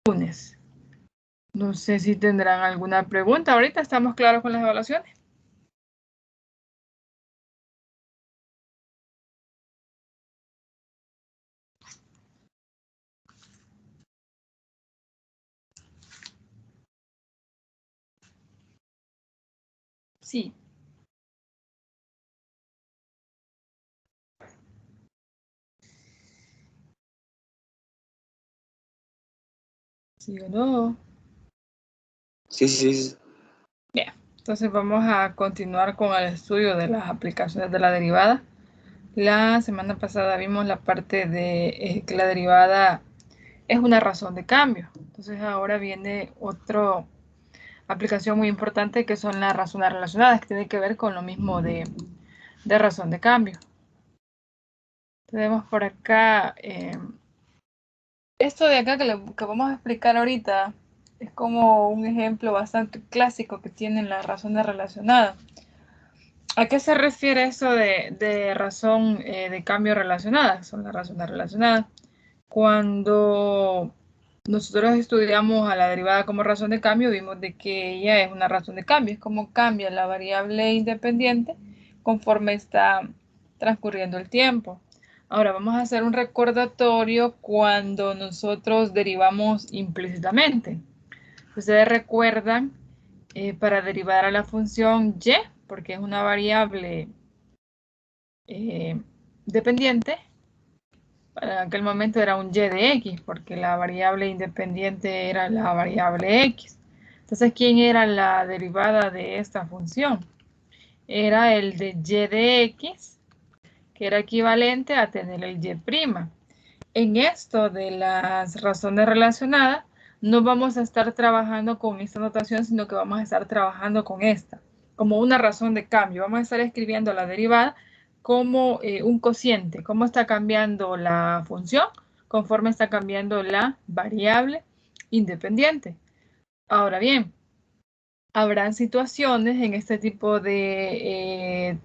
lunes. No sé si tendrán alguna pregunta. Ahorita estamos claros con las evaluaciones. Sí. ¿Sí o no? Sí, sí, sí. Bien, entonces vamos a continuar con el estudio de las aplicaciones de la derivada. La semana pasada vimos la parte de que la derivada es una razón de cambio. Entonces ahora viene otra aplicación muy importante que son las razones relacionadas, que tiene que ver con lo mismo de razón de cambio. Tenemos por acá, esto de acá que vamos a explicar ahorita es como un ejemplo bastante clásico que tienen las razones relacionadas. ¿A qué se refiere eso de razón de cambio relacionada? Son las razones relacionadas. Cuando nosotros estudiamos a la derivada como razón de cambio, vimos de que ella es una razón de cambio, es como cambia la variable independiente conforme está transcurriendo el tiempo. Ahora vamos a hacer un recordatorio cuando nosotros derivamos implícitamente. Ustedes recuerdan para derivar a la función y, porque es una variable dependiente, para aquel momento era un y de x, porque la variable independiente era la variable x. Entonces, ¿quién era la derivada de esta función? Era el de y de x, que era equivalente a tener el y'. En esto de las razones relacionadas, no vamos a estar trabajando con esta notación, sino que vamos a estar trabajando con esta, como una razón de cambio. Vamos a estar escribiendo la derivada como un cociente, cómo está cambiando la función conforme está cambiando la variable independiente. Ahora bien, habrán situaciones en este tipo de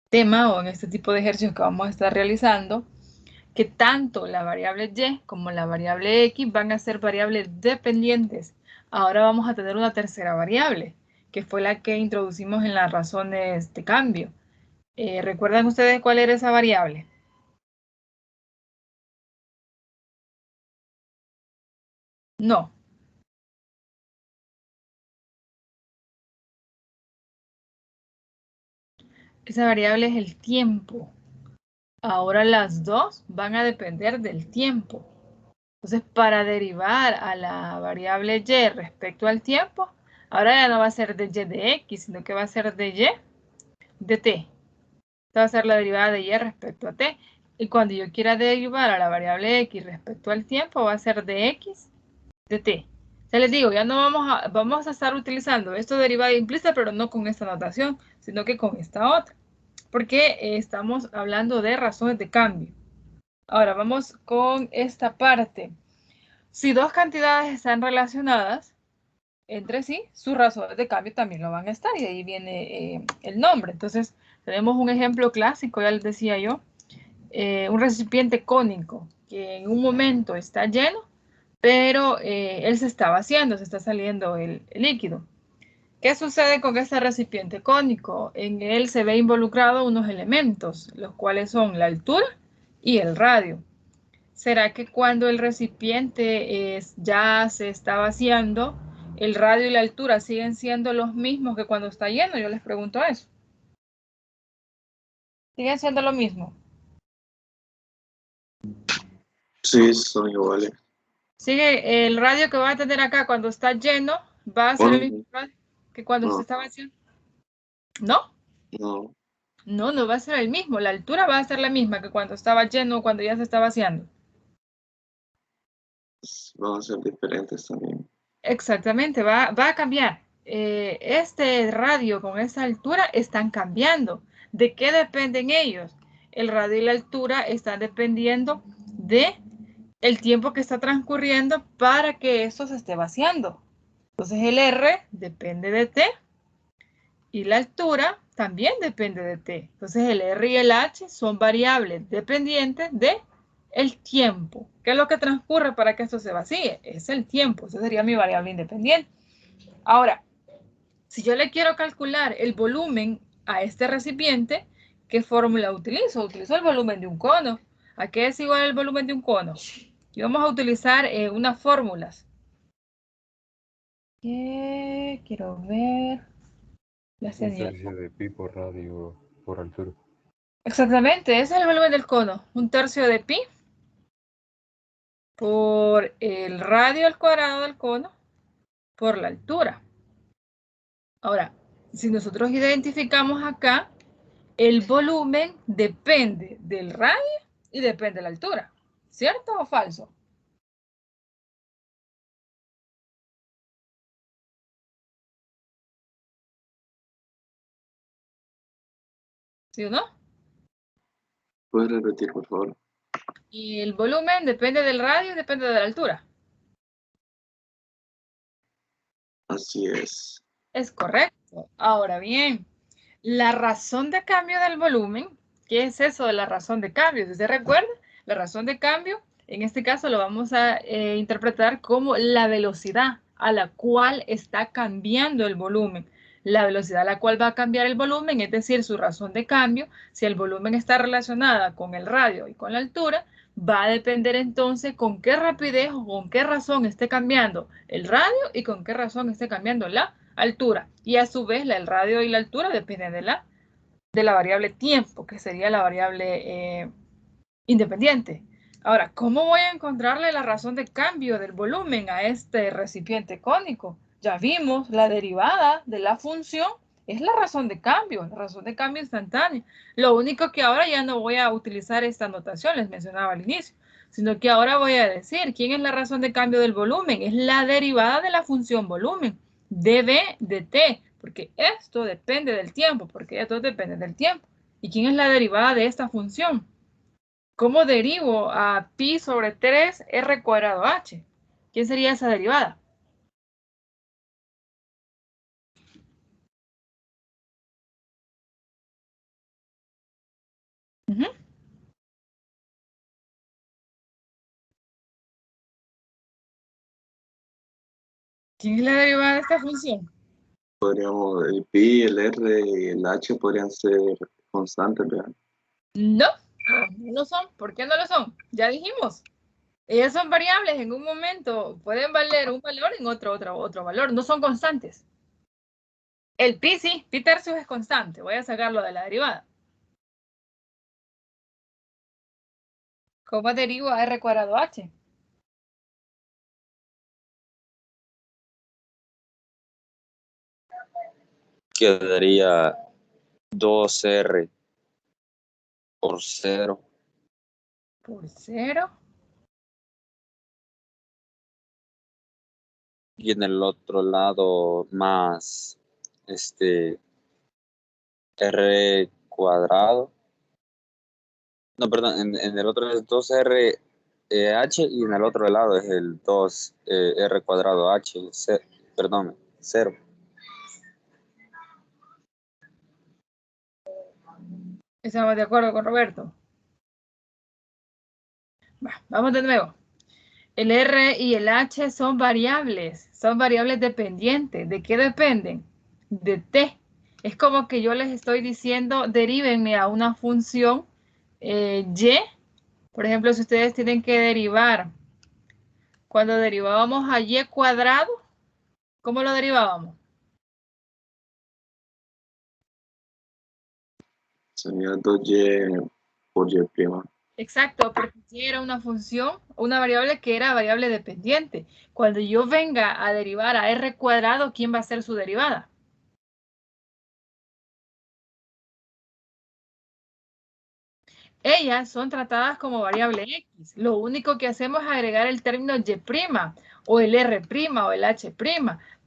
tema o en este tipo de ejercicios que vamos a estar realizando que tanto la variable y como la variable x van a ser variables dependientes. Ahora vamos a tener una tercera variable, que fue la que introducimos en las razones de cambio. ¿Recuerdan ustedes cuál era esa variable? No. Esa variable es el tiempo. Ahora las dos van a depender del tiempo. Entonces, para derivar a la variable y respecto al tiempo, ahora ya no va a ser de y de x, sino que va a ser de y de t. Esta va a ser la derivada de y respecto a t. Y cuando yo quiera derivar a la variable x respecto al tiempo, va a ser de x de t. Ya les digo, ya no vamos a estar utilizando esto de derivada implícita, pero no con esta notación, sino que con esta otra. Porque estamos hablando de razones de cambio. Ahora vamos con esta parte. Si dos cantidades están relacionadas entre sí, sus razones de cambio también lo van a estar y ahí viene el nombre. Entonces, tenemos un ejemplo clásico, ya les decía yo, un recipiente cónico que en un momento está lleno, pero él se está vaciando, se está saliendo el líquido. ¿Qué sucede con este recipiente cónico? En él se ve involucrado unos elementos, los cuales son la altura y el radio. ¿Será que cuando el recipiente ya se está vaciando, el radio y la altura siguen siendo los mismos que cuando está lleno? Yo les pregunto eso. ¿Siguen siendo lo mismo? Sí, son iguales. Sigue el radio que va a tener acá cuando está lleno, va a ser el mismo radio que cuando se No, está vaciando. ¿No? no, No, no va a ser el mismo. La altura va a ser la misma que cuando estaba lleno o cuando ya se está vaciando. van a ser diferentes también. Exactamente, va a cambiar. Este radio con esa altura están cambiando. ¿De qué dependen ellos? El radio y la altura están dependiendo de el tiempo que está transcurriendo para que esto se esté vaciando. Entonces el R depende de T y la altura también depende de T. Entonces el R y el H son variables dependientes de el tiempo. ¿Qué es lo que transcurre para que esto se vacíe? Es el tiempo. Esa sería mi variable independiente. Ahora, si yo le quiero calcular el volumen a este recipiente, ¿qué fórmula utilizo? Utilizo el volumen de un cono. ¿A qué es igual el volumen de un cono? Y vamos a utilizar unas fórmulas. Quiero ver. Un tercio de pi por radio por altura. Exactamente, ese es el volumen del cono. Un tercio de pi por el radio al cuadrado del cono por la altura. Ahora, si nosotros identificamos acá, el volumen depende del radio y depende de la altura. ¿Cierto o falso? ¿Sí o no? ¿Puedes repetir, por favor? Y el volumen depende del radio y depende de la altura. Así es. Es correcto. Ahora bien, la razón de cambio del volumen, ¿qué es eso de la razón de cambio? Si se recuerda, la razón de cambio, en este caso lo vamos a interpretar como la velocidad a la cual está cambiando el volumen. La velocidad a la cual va a cambiar el volumen, es decir, su razón de cambio, si el volumen está relacionada con el radio y con la altura, va a depender entonces con qué rapidez o con qué razón esté cambiando el radio y con qué razón esté cambiando la altura. Y a su vez, el radio y la altura dependen de la variable tiempo, que sería la variable independiente. Ahora, ¿cómo voy a encontrarle la razón de cambio del volumen a este recipiente cónico? Ya vimos, la derivada de la función es la razón de cambio instantánea. Lo único que ahora ya no voy a utilizar esta notación, les mencionaba al inicio, sino que ahora voy a decir, ¿quién es la razón de cambio del volumen? Es la derivada de la función volumen, dv de t, porque esto depende del tiempo, porque esto depende del tiempo. ¿Y quién es la derivada de esta función? ¿Cómo derivo a pi sobre 3 r cuadrado h? ¿Quién sería esa derivada? ¿Quién es la derivada de esta función? Podríamos, el pi, el r y el h podrían ser constantes, ¿verdad? No, no lo son. ¿Por qué no lo son? Ya dijimos. Ellas son variables en un momento. Pueden valer un valor en otro valor. No son constantes. El pi sí, pi tercios es constante. Voy a sacarlo de la derivada. ¿Cómo derivo a r cuadrado h? Quedaría 2r por 0. Por 0. Y en el otro lado más r cuadrado. No, perdón, en el otro es 2r h y en el otro lado es el 2 r cuadrado h, perdón, 0. ¿Estamos de acuerdo con Roberto? Vamos de nuevo. El R y el H son variables dependientes. ¿De qué dependen? De T. Es como que yo les estoy diciendo, derívenme a una función Y. Por ejemplo, si ustedes tienen que derivar, cuando derivábamos a Y cuadrado, ¿cómo lo derivábamos? Sería 2y por y prima. Exacto, porque Y era una función, una variable que era variable dependiente. Cuando yo venga a derivar a R cuadrado, ¿quién va a ser su derivada? Ellas son tratadas como variable X. Lo único que hacemos es agregar el término Y' o el R' o el H'.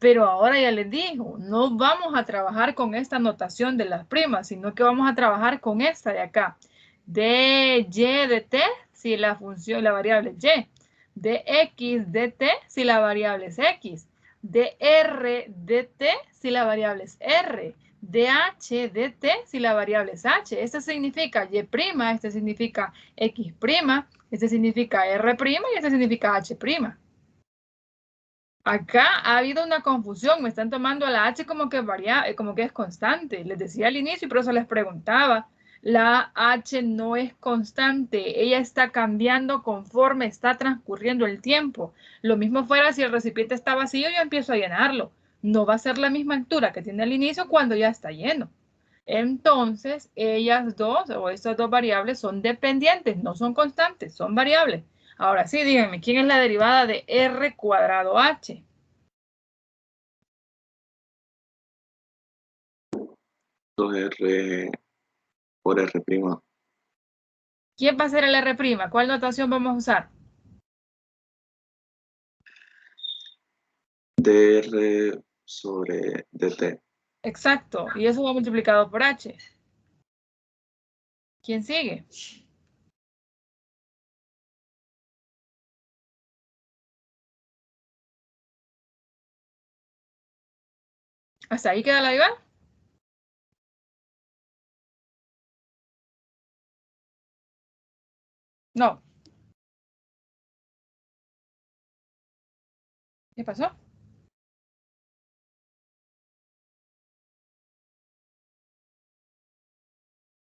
Pero ahora ya les digo, no vamos a trabajar con esta notación de las primas, sino que vamos a trabajar con esta de acá. De Y de T si la función, la variable es Y. De X de T si la variable es X. De R de T si la variable es R. dH dt si la variable es h. Este significa y', este significa x', este significa r' y este significa h'. Acá ha habido una confusión, me están tomando a la h como que como que es constante. Les decía al inicio y por eso les preguntaba. La h no es constante, ella está cambiando conforme está transcurriendo el tiempo. Lo mismo fuera si el recipiente está vacío, yo empiezo a llenarlo. No va a ser la misma altura que tiene al inicio cuando ya está lleno. Entonces, ellas dos o estas dos variables son dependientes, no son constantes, son variables. Ahora sí, díganme, ¿quién es la derivada de r cuadrado h? R por R'. ¿Quién va a ser el r'? ¿Cuál notación vamos a usar? dr sobre dt. Exacto, y eso va multiplicado por h. ¿Quién sigue? ¿Hasta ahí queda la derivada? No. ¿Qué pasó?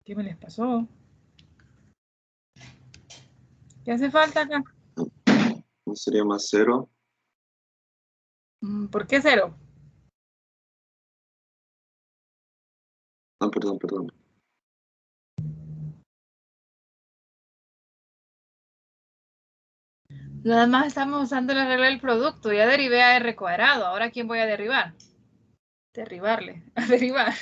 ¿Qué me les pasó? ¿Qué hace falta acá? ¿No sería más 0? ¿Por qué 0? Ah, perdón. Nada más estamos usando la regla del producto. Ya derivé a r cuadrado. ¿Ahora quién voy a derribar? Derribarle. A derivar.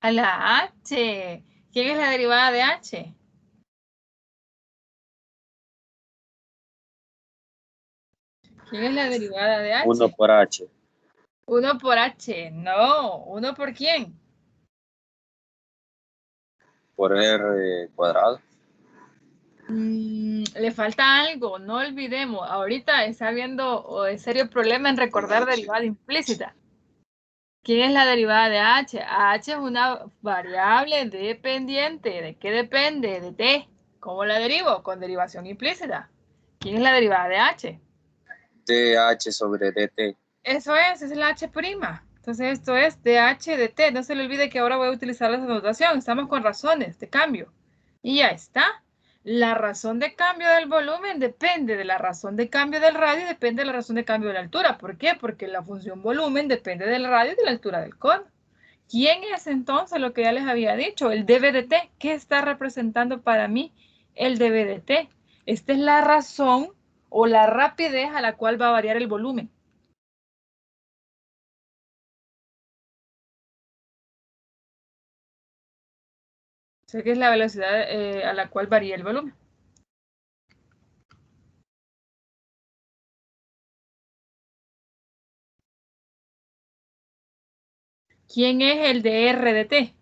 A la h. ¿Quién es la derivada de h? ¿Quién es la derivada de h? 1 por h. 1 por h. No. ¿1 por quién? Por r cuadrado. Le falta algo, no olvidemos. Ahorita está habiendo serio problema en recordar derivada implícita. ¿Quién es la derivada de h? H es una variable dependiente. ¿De qué depende? De t. ¿Cómo la derivo? Con derivación implícita. ¿Quién es la derivada de h? dh sobre dt. Eso es la h'. Entonces esto es dh de t. No se le olvide que ahora voy a utilizar esa notación. Estamos con razones de cambio. Y ya está. La razón de cambio del volumen depende de la razón de cambio del radio y depende de la razón de cambio de la altura. ¿Por qué? Porque la función volumen depende del radio y de la altura del cono. ¿Quién es entonces lo que ya les había dicho? El dB de t. ¿Qué está representando para mí el dB de t? Esta es la razón o la rapidez a la cual va a variar el volumen. Sé que es la velocidad a la cual varía el volumen. ¿Quién es el dr de t?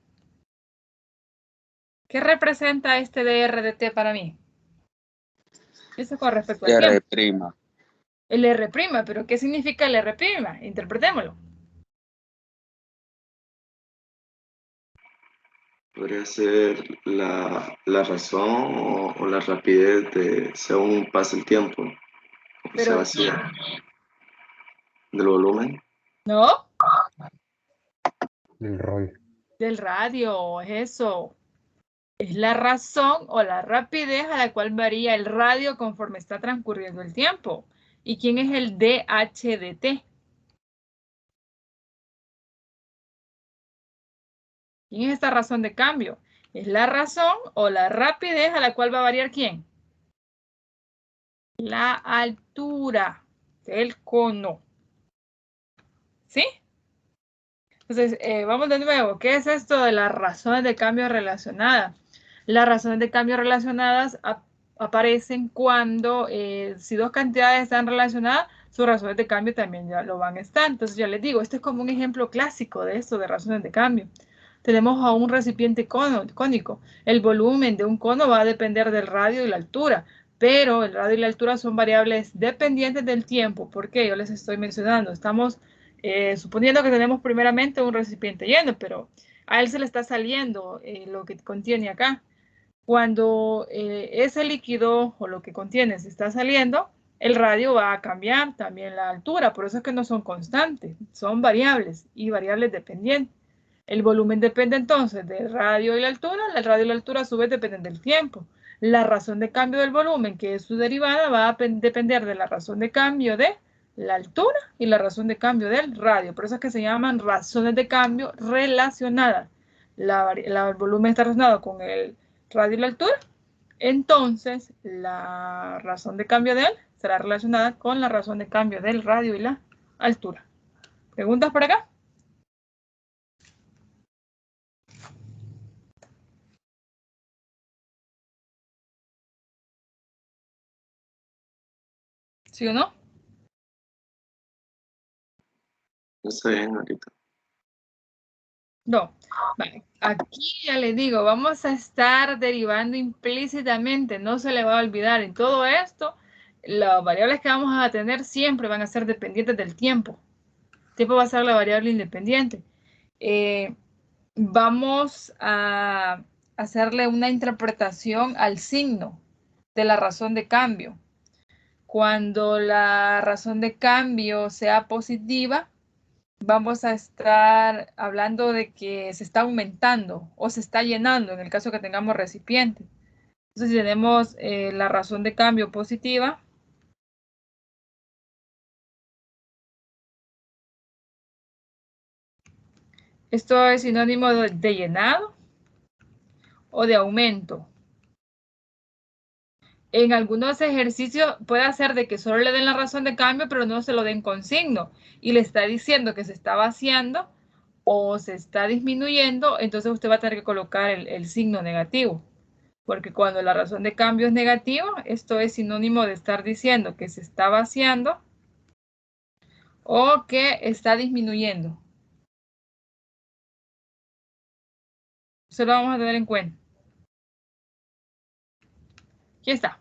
¿Qué representa este dr de t para mí? Eso con respecto al tiempo. R'. El R', pero ¿qué significa el R'? Interpretémoslo. Podría ser la razón o la rapidez de según pasa el tiempo. Pero se vacía. ¿Del volumen? ¿No? Del radio. Del radio, es eso. Es la razón o la rapidez a la cual varía el radio conforme está transcurriendo el tiempo. ¿Y quién es el dH de t? ¿Quién es esta razón de cambio? Es la razón o la rapidez a la cual va a variar ¿quién? La altura del cono. ¿Sí? Entonces, vamos de nuevo. ¿Qué es esto de las razones de cambio relacionadas? Las razones de cambio relacionadas aparecen cuando, si dos cantidades están relacionadas, sus razones de cambio también ya lo van a estar. Entonces, ya les digo, este es como un ejemplo clásico de esto, de razones de cambio. Tenemos a un recipiente cónico. El volumen de un cono va a depender del radio y la altura. Pero el radio y la altura son variables dependientes del tiempo. ¿Por qué? Yo les estoy mencionando. Estamos suponiendo que tenemos primeramente un recipiente lleno, pero a él se le está saliendo lo que contiene acá. Cuando ese líquido o lo que contiene se está saliendo, el radio va a cambiar también la altura. Por eso es que no son constantes, son variables y variables dependientes. El volumen depende entonces del radio y la altura. El radio y la altura a su vez dependen del tiempo. La razón de cambio del volumen, que es su derivada, va a depender de la razón de cambio de la altura y la razón de cambio del radio. Por eso es que se llaman razones de cambio relacionadas. El volumen está relacionado con el radio y la altura. Entonces, la razón de cambio de él será relacionada con la razón de cambio del radio y la altura. ¿Preguntas por acá? ¿Sí o no? No está bien ahorita. No. Vale. Aquí ya les digo, vamos a estar derivando implícitamente, no se le va a olvidar. En todo esto, las variables que vamos a tener siempre van a ser dependientes del tiempo. El tiempo va a ser la variable independiente. Vamos a hacerle una interpretación al signo de la razón de cambio. Cuando la razón de cambio sea positiva, vamos a estar hablando de que se está aumentando o se está llenando en el caso que tengamos recipiente. Entonces, si tenemos la razón de cambio positiva, esto es sinónimo de llenado o de aumento. En algunos ejercicios puede hacer de que solo le den la razón de cambio, pero no se lo den con signo. Y le está diciendo que se está vaciando o se está disminuyendo, entonces usted va a tener que colocar el signo negativo. Porque cuando la razón de cambio es negativa, esto es sinónimo de estar diciendo que se está vaciando o que está disminuyendo. Eso lo vamos a tener en cuenta. Aquí está.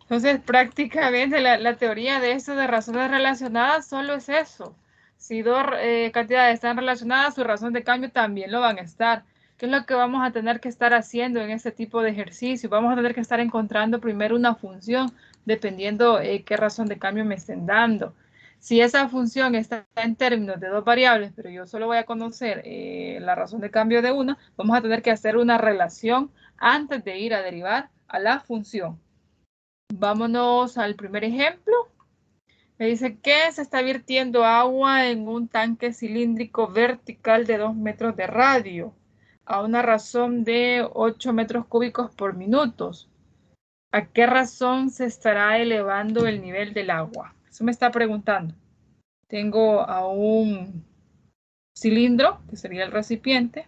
Entonces, prácticamente la teoría de esto de razones relacionadas solo es eso. Si dos cantidades están relacionadas, su razón de cambio también lo van a estar. ¿Qué es lo que vamos a tener que estar haciendo en este tipo de ejercicio? Vamos a tener que estar encontrando primero una función, dependiendo qué razón de cambio me estén dando. Si esa función está en términos de dos variables, pero yo solo voy a conocer la razón de cambio de una, vamos a tener que hacer una relación antes de ir a derivar a la función. Vámonos al primer ejemplo. Me dice que se está vertiendo agua en un tanque cilíndrico vertical de 2 metros de radio a una razón de 8 metros cúbicos por minuto. ¿A qué razón se estará elevando el nivel del agua? Eso me está preguntando. Tengo a un cilindro, que sería el recipiente.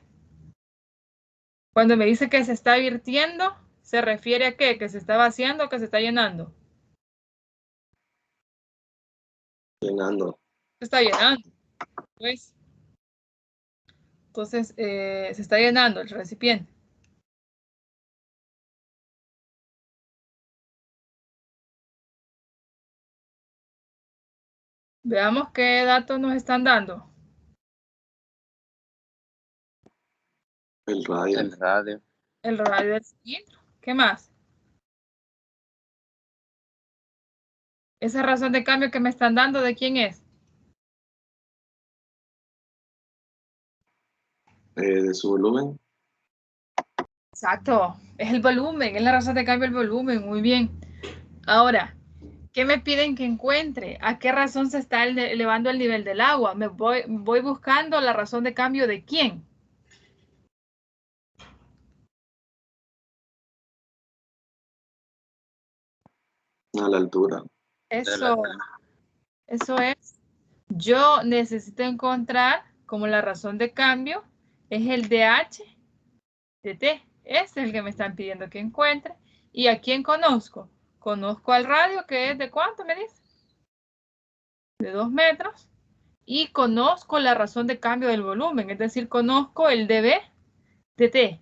Cuando me dice que se está virtiendo, ¿se refiere a qué? ¿Que se está vaciando o que se está llenando? Llenando. Se está llenando. Pues, entonces, se está llenando el recipiente. Veamos qué datos nos están dando. El radio. El radio. El radio del cilindro. ¿Qué más? Esa razón de cambio que me están dando, ¿de quién es? De su volumen. Exacto, es el volumen, es la razón de cambio del volumen, muy bien. Ahora, ¿qué me piden que encuentre? ¿A qué razón se está elevando el nivel del agua? Me voy buscando la razón de cambio de quién. A la altura. Eso es. Yo necesito encontrar como la razón de cambio es el DH de T. Este es el que me están pidiendo que encuentre. ¿Y a quién conozco? Conozco al radio, que es de ¿cuánto me dice? De 2 metros. Y conozco la razón de cambio del volumen, es decir, conozco el dB de T.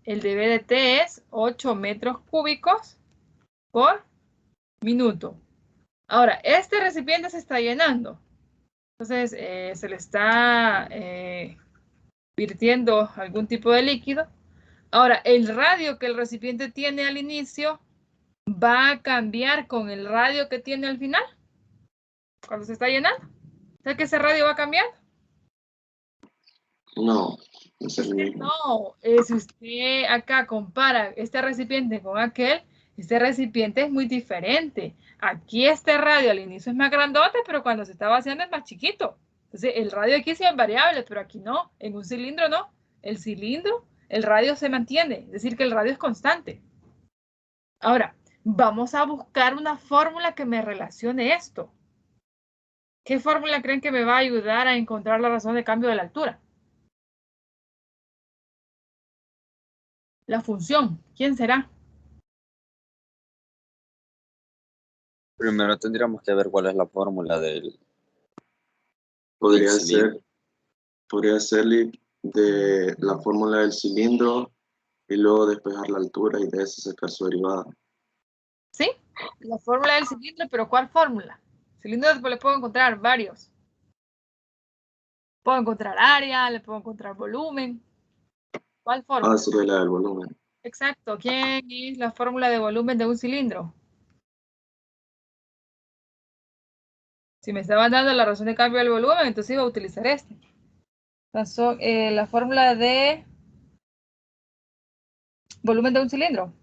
el dB de T es 8 metros cúbicos por minuto. Ahora, este recipiente se está llenando. Entonces, se le está virtiendo algún tipo de líquido. Ahora, el radio que el recipiente tiene al inicio va a cambiar con el radio que tiene al final, cuando se está llenando. ¿Sabes que ese radio va cambiando? No, no es el mismo. No, si usted acá compara este recipiente con aquel, este recipiente es muy diferente. Aquí este radio al inicio es más grandote, pero cuando se está vaciando es más chiquito. Entonces, el radio aquí sí es variable, pero aquí no. En un cilindro no. El cilindro, el radio se mantiene, es decir, que el radio es constante. Ahora, vamos a buscar una fórmula que me relacione esto. ¿Qué fórmula creen que me va a ayudar a encontrar la razón de cambio de la altura? La función. ¿Quién será? Primero tendríamos que ver cuál es la fórmula del Podría cilindro. ser de la fórmula del cilindro y luego despejar la altura y de eso sacar su derivada. ¿Sí? La fórmula del cilindro, pero ¿cuál fórmula? Cilindros le puedo encontrar varios. Puedo encontrar área, le puedo encontrar volumen. ¿Cuál fórmula? Sería la del volumen. Exacto. ¿Quién es la fórmula de volumen de un cilindro? Si me estaban dando la razón de cambio del volumen, entonces iba a utilizar este. La fórmula de volumen de un cilindro.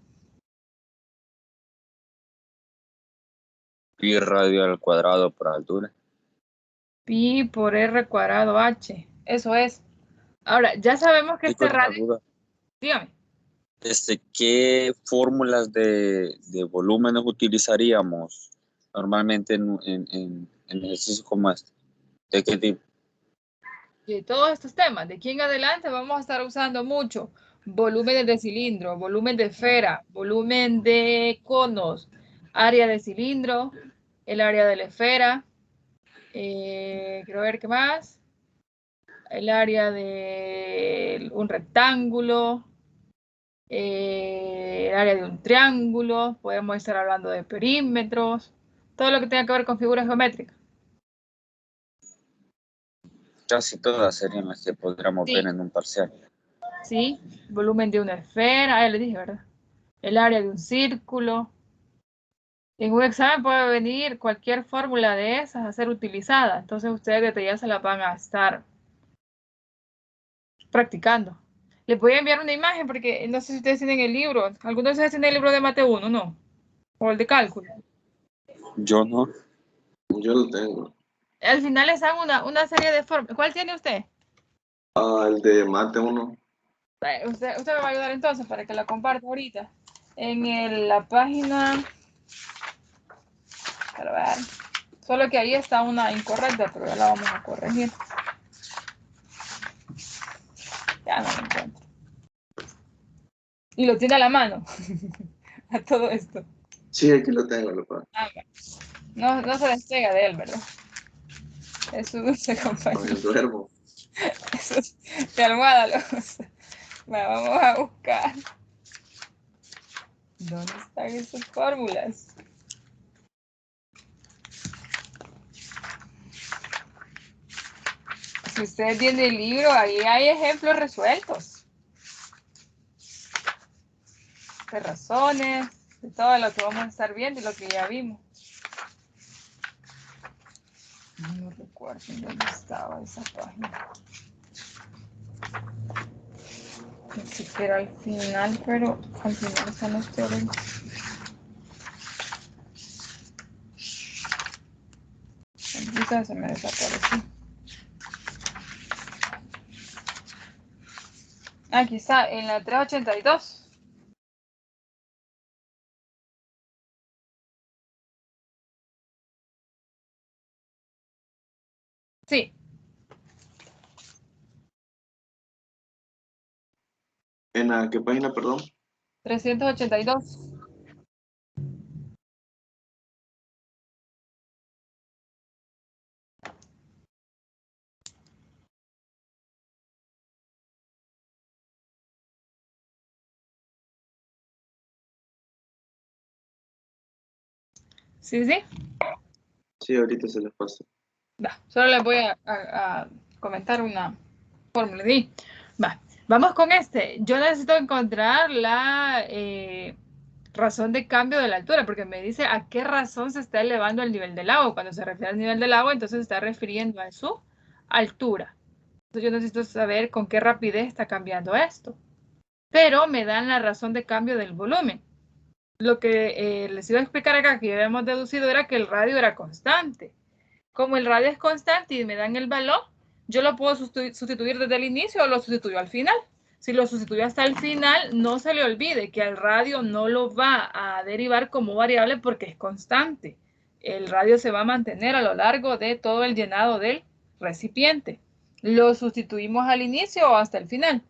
Pi radio al cuadrado por altura. Pi por R cuadrado H. Eso es. Ahora, ya sabemos que este radio... Dígame. ¿Qué fórmulas de volúmenes utilizaríamos normalmente en ejercicios como este? ¿De qué tipo? De todos estos temas, de aquí en adelante vamos a estar usando mucho volúmenes de cilindro, volumen de esfera, volumen de conos, área de cilindro, el área de la esfera, quiero ver qué más, el área de un rectángulo, el área de un triángulo, podemos estar hablando de perímetros, todo lo que tenga que ver con figuras geométricas. Casi todas serían las que podríamos ver en un parcial. Sí, volumen de una esfera, ya le dije, ¿verdad? El área de un círculo. En un examen puede venir cualquier fórmula de esas a ser utilizada. Entonces ustedes desde ya se la van a estar practicando. Les voy a enviar una imagen porque no sé si ustedes tienen el libro. Algunos de ustedes tienen el libro de Mate 1, ¿no? O el de cálculo. Yo no. Yo lo tengo. Al final les dan una serie de fórmulas. ¿Cuál tiene usted? El de mate 1. Usted me va a ayudar entonces para que la comparta ahorita. En la página... Para ver. Solo que ahí está una incorrecta, pero ya la vamos a corregir. Ya no lo encuentro. Y lo tiene a la mano. A todo esto. Sí, aquí lo tengo, lo puedo. No se despega de él, ¿verdad? Es un dulce compañero. Duermo. Eso es de almohada lo usa. Vamos a buscar. ¿Dónde están esas fórmulas? Si usted tiene el libro, ahí hay ejemplos resueltos. De razones, de todo lo que vamos a estar viendo y lo que ya vimos. No recuerdo dónde estaba esa página. Ni siquiera al final, pero al final están los teoremas. Quizás se me desapareció. Aquí está, en la 382. Sí. ¿En qué página, perdón? 382. ¿Sí, sí? Sí, ahorita se les pasa. Va, solo les voy a comentar una fórmula. ¿Sí? Va, vamos con este. Yo necesito encontrar la razón de cambio de la altura, porque me dice a qué razón se está elevando el nivel del agua. Cuando se refiere al nivel del agua, entonces se está refiriendo a su altura. Entonces yo necesito saber con qué rapidez está cambiando esto. Pero me dan la razón de cambio del volumen. Lo que les iba a explicar acá, que ya habíamos deducido, era que el radio era constante. Como el radio es constante y me dan el valor, yo lo puedo sustituir desde el inicio o lo sustituyo al final. Si lo sustituyo hasta el final, no se le olvide que al radio no lo va a derivar como variable porque es constante. El radio se va a mantener a lo largo de todo el llenado del recipiente. ¿Lo sustituimos al inicio o hasta el final?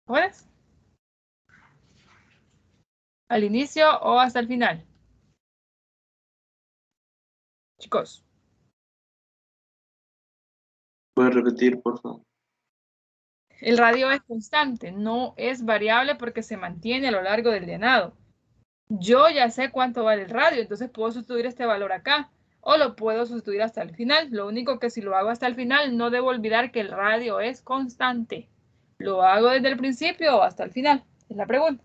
¿Puedes? ¿Al inicio o hasta el final? Chicos. ¿Puedes repetir, por favor? El radio es constante, no es variable porque se mantiene a lo largo del llenado. Yo ya sé cuánto vale el radio, entonces puedo sustituir este valor acá o lo puedo sustituir hasta el final. Lo único que si lo hago hasta el final, no debo olvidar que el radio es constante. ¿Lo hago desde el principio o hasta el final? Es la pregunta.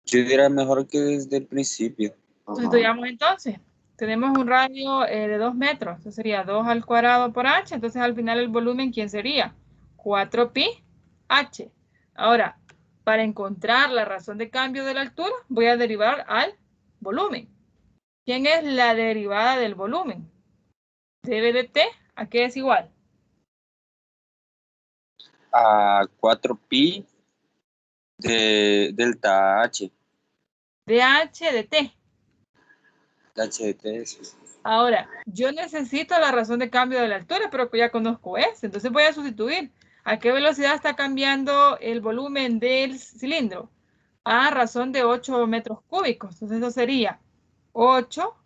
Yo diría mejor que desde el principio. Sustituyamos entonces. Tenemos un radio de 2 metros. Eso sería 2 al cuadrado por h. Entonces al final el volumen, ¿quién sería? 4pi h. Ahora, para encontrar la razón de cambio de la altura, voy a derivar al volumen. ¿Quién es la derivada del volumen? Dv de t, ¿a qué es igual? A 4pi de delta H. dh de t. H de T. Sí. Ahora, yo necesito la razón de cambio de la altura, pero ya conozco ese. Entonces voy a sustituir. ¿A qué velocidad está cambiando el volumen del cilindro? A razón de 8 metros cúbicos. Entonces eso sería 8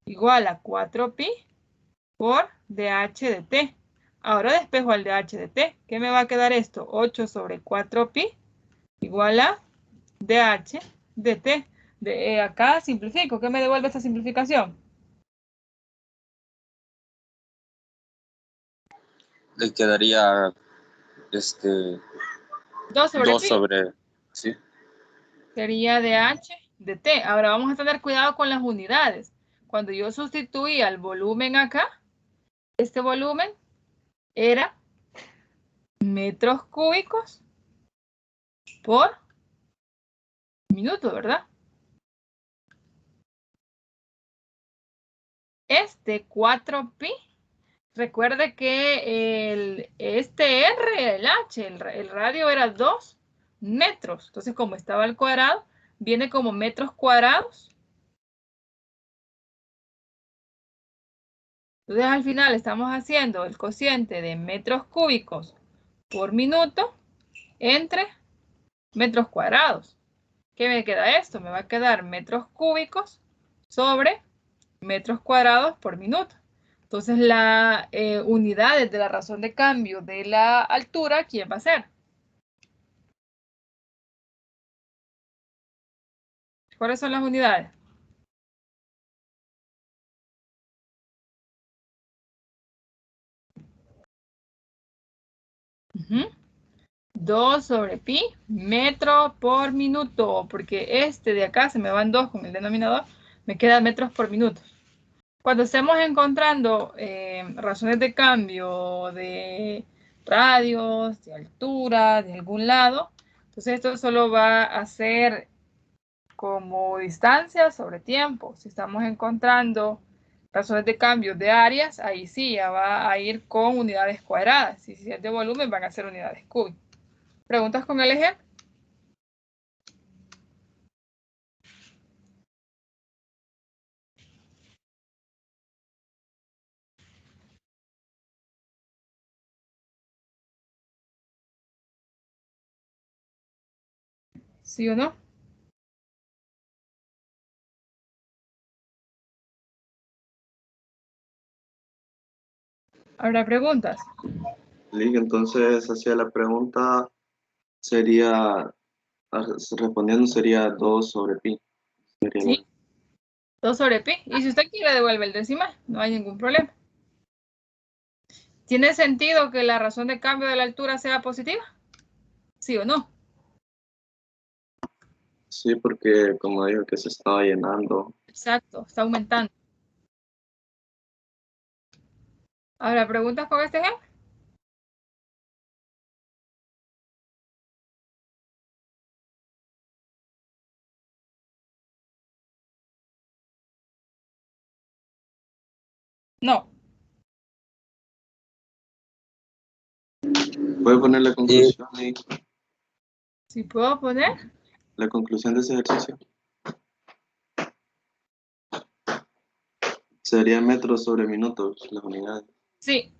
igual a 4pi por dh de t. Ahora despejo al dh de t. ¿Qué me va a quedar esto? 8 sobre 4pi igual a dh de t. Acá simplifico. ¿Qué me devuelve esta simplificación? Le quedaría 2 sobre 2 pi. sobre, sí. Sería dh de t. Ahora vamos a tener cuidado con las unidades. Cuando yo sustituía el volumen acá, este volumen era metros cúbicos por minuto, ¿verdad? Este 4pi, recuerde que este R, el H, el radio era 2 metros. Entonces, como estaba al cuadrado, viene como metros cuadrados. Entonces, al final estamos haciendo el cociente de metros cúbicos por minuto entre metros cuadrados. ¿Qué me queda esto? Me va a quedar metros cúbicos sobre metros cuadrados por minuto. Entonces, la unidades de la razón de cambio de la altura, ¿quién va a ser? ¿Cuáles son las unidades? Uh-huh. 2 sobre pi metro por minuto, porque este de acá se me van 2 con el denominador, me queda metros por minuto. Cuando estemos encontrando razones de cambio de radios, de altura, de algún lado, entonces esto solo va a ser como distancia sobre tiempo. Si estamos encontrando razones de cambio de áreas, ahí sí ya va a ir con unidades cuadradas. Y si es de volumen, van a ser unidades cúbicas. ¿Preguntas con el ejemplo? ¿Sí o no? ¿Habrá preguntas? Lick, entonces hacía la pregunta Sería, respondiendo sería 2 sobre pi. Sería ¿Sí? 2 sobre pi. Y si usted quiere, devuelve el decimal. No hay ningún problema. ¿Tiene sentido que la razón de cambio de la altura sea positiva? ¿Sí o no? Sí, porque como dijo que se estaba llenando. Exacto, está aumentando. Ahora, ¿preguntas con este ejemplo? No. ¿Puede poner la conclusión ahí? ¿Sí puedo poner? La conclusión de ese ejercicio. Sería metros sobre minutos, las unidades. Sí.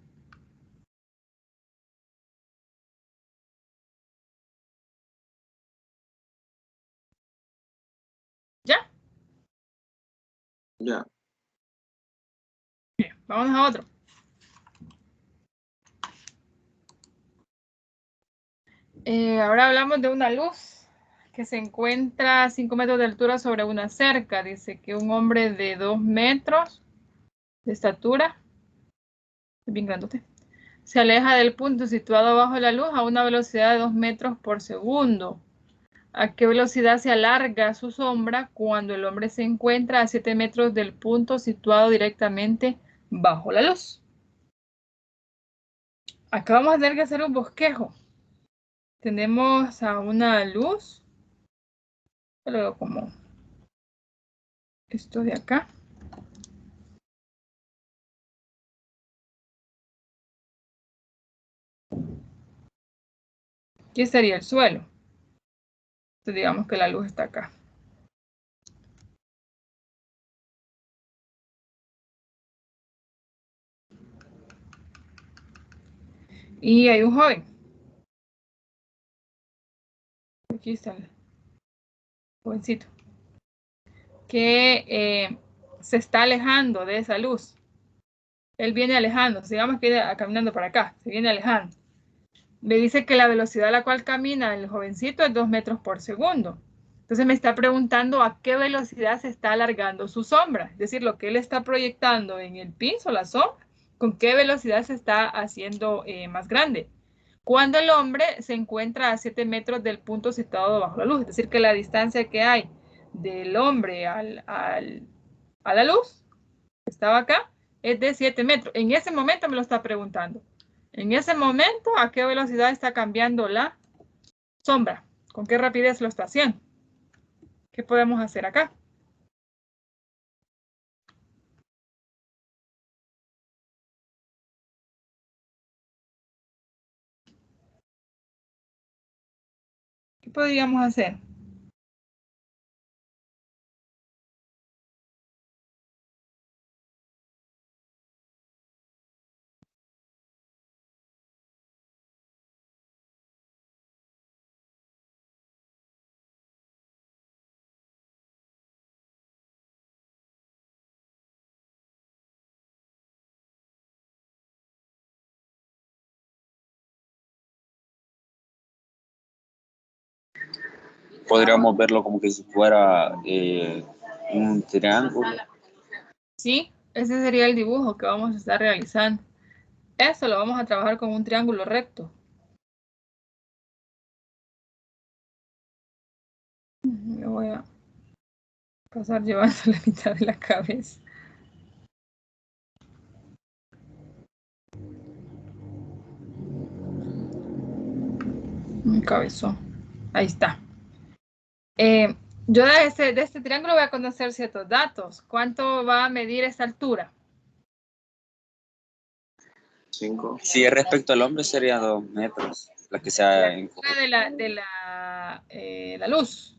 ¿Ya? Ya. Bien, vamos a otro. Ahora hablamos de una luz que se encuentra a 5 metros de altura sobre una cerca. Dice que un hombre de 2 metros de estatura, bien grandote, se aleja del punto situado bajo la luz a una velocidad de 2 metros por segundo. ¿A qué velocidad se alarga su sombra cuando el hombre se encuentra a 7 metros del punto situado directamente bajo la luz? Acá vamos a tener que hacer un bosquejo. Tenemos a una luz, luego como esto de acá. ¿Qué sería el suelo? Entonces digamos que la luz está acá. Y hay un joven. Aquí está el jovencito. Que se está alejando de esa luz. Él viene alejando, digamos que viene caminando para acá, se viene alejando. Me dice que la velocidad a la cual camina el jovencito es 2 metros por segundo. Entonces me está preguntando a qué velocidad se está alargando su sombra. Es decir, lo que él está proyectando en el piso, la sombra, con qué velocidad se está haciendo más grande. Cuando el hombre se encuentra a 7 metros del punto situado bajo la luz. Es decir, que la distancia que hay del hombre a la luz, que estaba acá, es de 7 metros. En ese momento me lo está preguntando. En ese momento, ¿a qué velocidad está cambiando la sombra? ¿Con qué rapidez lo está haciendo? ¿Qué podemos hacer acá? ¿Qué podríamos hacer? Podríamos verlo como que si fuera un triángulo. Sí, ese sería el dibujo que vamos a estar realizando. Eso lo vamos a trabajar con un triángulo recto. Me voy a pasar llevando la mitad de la cabeza. Un cabezón. Ahí está. Yo de este triángulo voy a conocer ciertos datos. ¿Cuánto va a medir esta altura? 5. Si es respecto al hombre sería 2 metros, la que sea en... De la luz.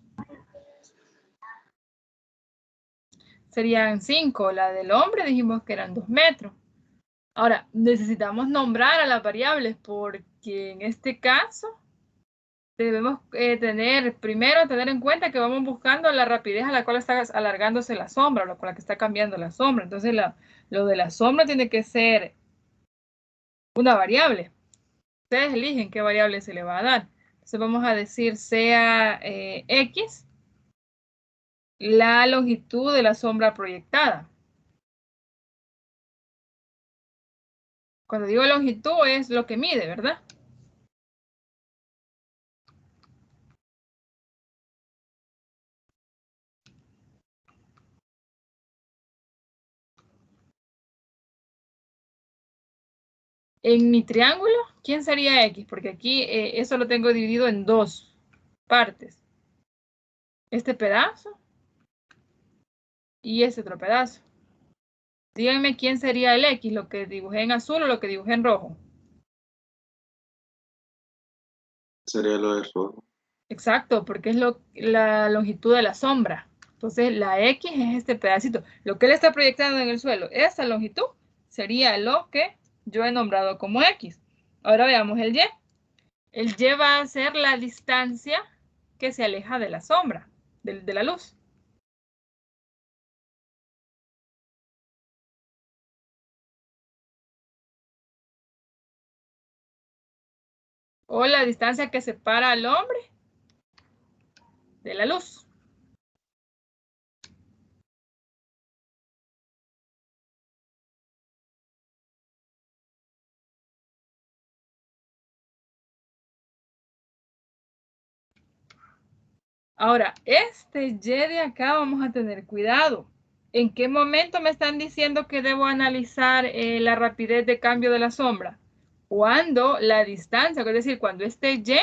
Serían 5. La del hombre dijimos que eran 2 metros. Ahora, necesitamos nombrar a las variables porque en este caso debemos primero tener en cuenta que vamos buscando la rapidez a la cual está alargándose la sombra, o con la que está cambiando la sombra. Entonces, lo de la sombra tiene que ser una variable. Ustedes eligen qué variable se le va a dar. Entonces vamos a decir sea X la longitud de la sombra proyectada. Cuando digo longitud es lo que mide, ¿verdad? En mi triángulo, ¿quién sería X? Porque aquí eso lo tengo dividido en dos partes. Este pedazo y este otro pedazo. Díganme quién sería el X, lo que dibujé en azul o lo que dibujé en rojo. Sería lo de rojo. Exacto, porque es la longitud de la sombra. Entonces, la X es este pedacito. Lo que él está proyectando en el suelo, esa longitud sería lo que yo he nombrado como X. Ahora veamos el Y. El Y va a ser la distancia que se aleja de la sombra, de la luz. O la distancia que separa al hombre de la luz. Ahora, este Y de acá vamos a tener cuidado. ¿En qué momento me están diciendo que debo analizar la rapidez de cambio de la sombra? Cuando la distancia, es decir, cuando este Y,